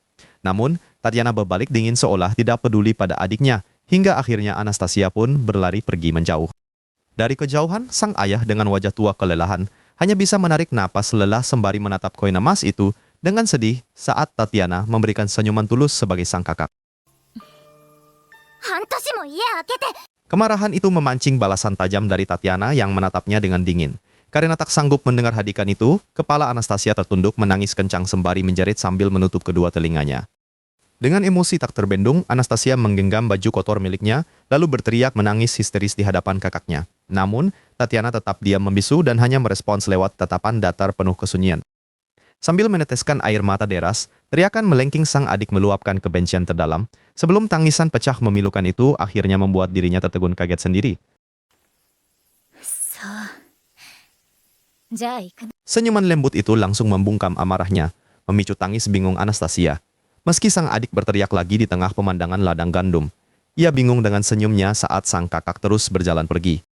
Namun, Tatiana berbalik dingin seolah tidak peduli pada adiknya, hingga akhirnya Anastasia pun berlari pergi menjauh. Dari kejauhan, sang ayah dengan wajah tua kelelahan hanya bisa menarik napas lelah sembari menatap koin emas itu dengan sedih saat Tatiana memberikan senyuman tulus sebagai sang kakak. Kemarahan itu memancing balasan tajam dari Tatiana yang menatapnya dengan dingin. Karena tak sanggup mendengar hadikan itu, kepala Anastasia tertunduk menangis kencang sembari menjerit sambil menutup kedua telinganya. Dengan emosi tak terbendung, Anastasia menggenggam baju kotor miliknya, lalu berteriak menangis histeris di hadapan kakaknya. Namun, Tatiana tetap diam membisu dan hanya merespons lewat tatapan datar penuh kesunyian. Sambil meneteskan air mata deras, teriakan melengking sang adik meluapkan kebencian terdalam, sebelum tangisan pecah memilukan itu akhirnya membuat dirinya tertegun kaget sendiri. Senyuman lembut itu langsung membungkam amarahnya, memicu tangis bingung Anastasia. Meski sang adik berteriak lagi di tengah pemandangan ladang gandum, ia bingung dengan senyumnya saat sang kakak terus berjalan pergi.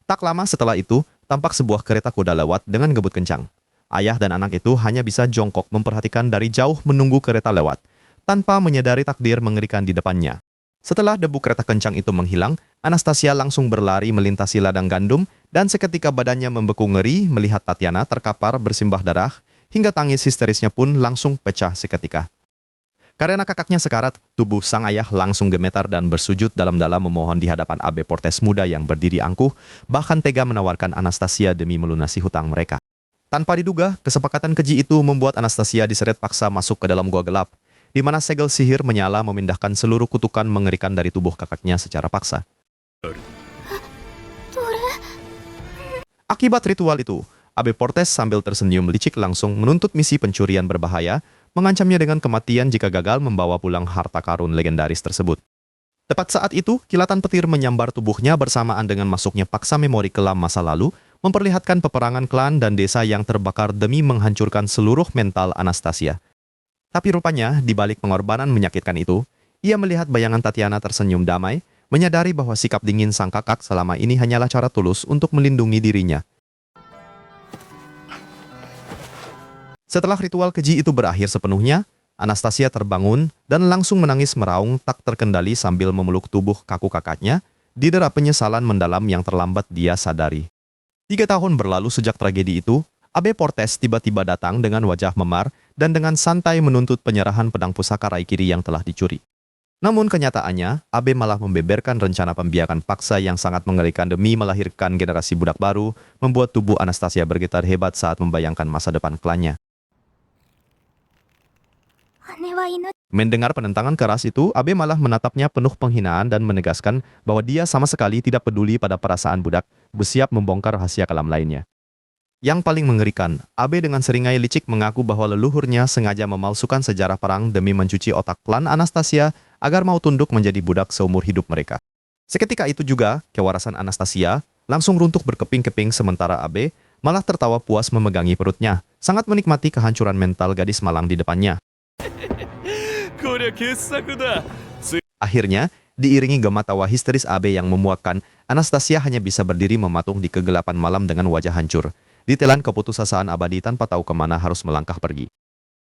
Tak lama setelah itu, tampak sebuah kereta kuda lewat dengan ngebut kencang. Ayah dan anak itu hanya bisa jongkok memperhatikan dari jauh menunggu kereta lewat, tanpa menyadari takdir mengerikan di depannya. Setelah debu kereta kencang itu menghilang, Anastasia langsung berlari melintasi ladang gandum dan seketika badannya membeku ngeri melihat Tatiana terkapar bersimbah darah, hingga tangis histerisnya pun langsung pecah seketika. Karena kakaknya sekarat, tubuh sang ayah langsung gemetar dan bersujud dalam-dalam memohon di hadapan Abe Portes muda yang berdiri angkuh, bahkan tega menawarkan Anastasia demi melunasi hutang mereka. Tanpa diduga, kesepakatan keji itu membuat Anastasia diseret paksa masuk ke dalam gua gelap, di mana segel sihir menyala memindahkan seluruh kutukan mengerikan dari tubuh kakaknya secara paksa. Akibat ritual itu, Abe Portes sambil tersenyum licik langsung menuntut misi pencurian berbahaya, mengancamnya dengan kematian jika gagal membawa pulang harta karun legendaris tersebut. Tepat saat itu, kilatan petir menyambar tubuhnya bersamaan dengan masuknya paksa memori kelam masa lalu, memperlihatkan peperangan klan dan desa yang terbakar demi menghancurkan seluruh mental Anastasia. Tapi rupanya, di balik pengorbanan menyakitkan itu, ia melihat bayangan Tatiana tersenyum damai, menyadari bahwa sikap dingin sang kakak selama ini hanyalah cara tulus untuk melindungi dirinya. Setelah ritual keji itu berakhir sepenuhnya, Anastasia terbangun dan langsung menangis meraung tak terkendali sambil memeluk tubuh kaku kakaknya, didera penyesalan mendalam yang terlambat dia sadari. 3 tahun berlalu sejak tragedi itu, Abe Portes tiba-tiba datang dengan wajah memar dan dengan santai menuntut penyerahan pedang pusaka Raikiri yang telah dicuri. Namun kenyataannya, Abe malah membeberkan rencana pembiakan paksa yang sangat mengerikan demi melahirkan generasi budak baru, membuat tubuh Anastasia bergetar hebat saat membayangkan masa depan klannya. Mendengar penentangan keras itu, Abe malah menatapnya penuh penghinaan dan menegaskan bahwa dia sama sekali tidak peduli pada perasaan budak, bersiap membongkar rahasia kelam lainnya. Yang paling mengerikan, Abe dengan seringai licik mengaku bahwa leluhurnya sengaja memalsukan sejarah perang demi mencuci otak klan Anastasia agar mau tunduk menjadi budak seumur hidup mereka. Seketika itu juga, kewarasan Anastasia langsung runtuh berkeping-keping sementara Abe malah tertawa puas memegangi perutnya, sangat menikmati kehancuran mental gadis malang di depannya. Akhirnya, diiringi gema tawa histeris Abe yang memuakkan, Anastasia hanya bisa berdiri mematung di kegelapan malam dengan wajah hancur, ditelan keputusasaan abadi tanpa tahu kemana harus melangkah pergi.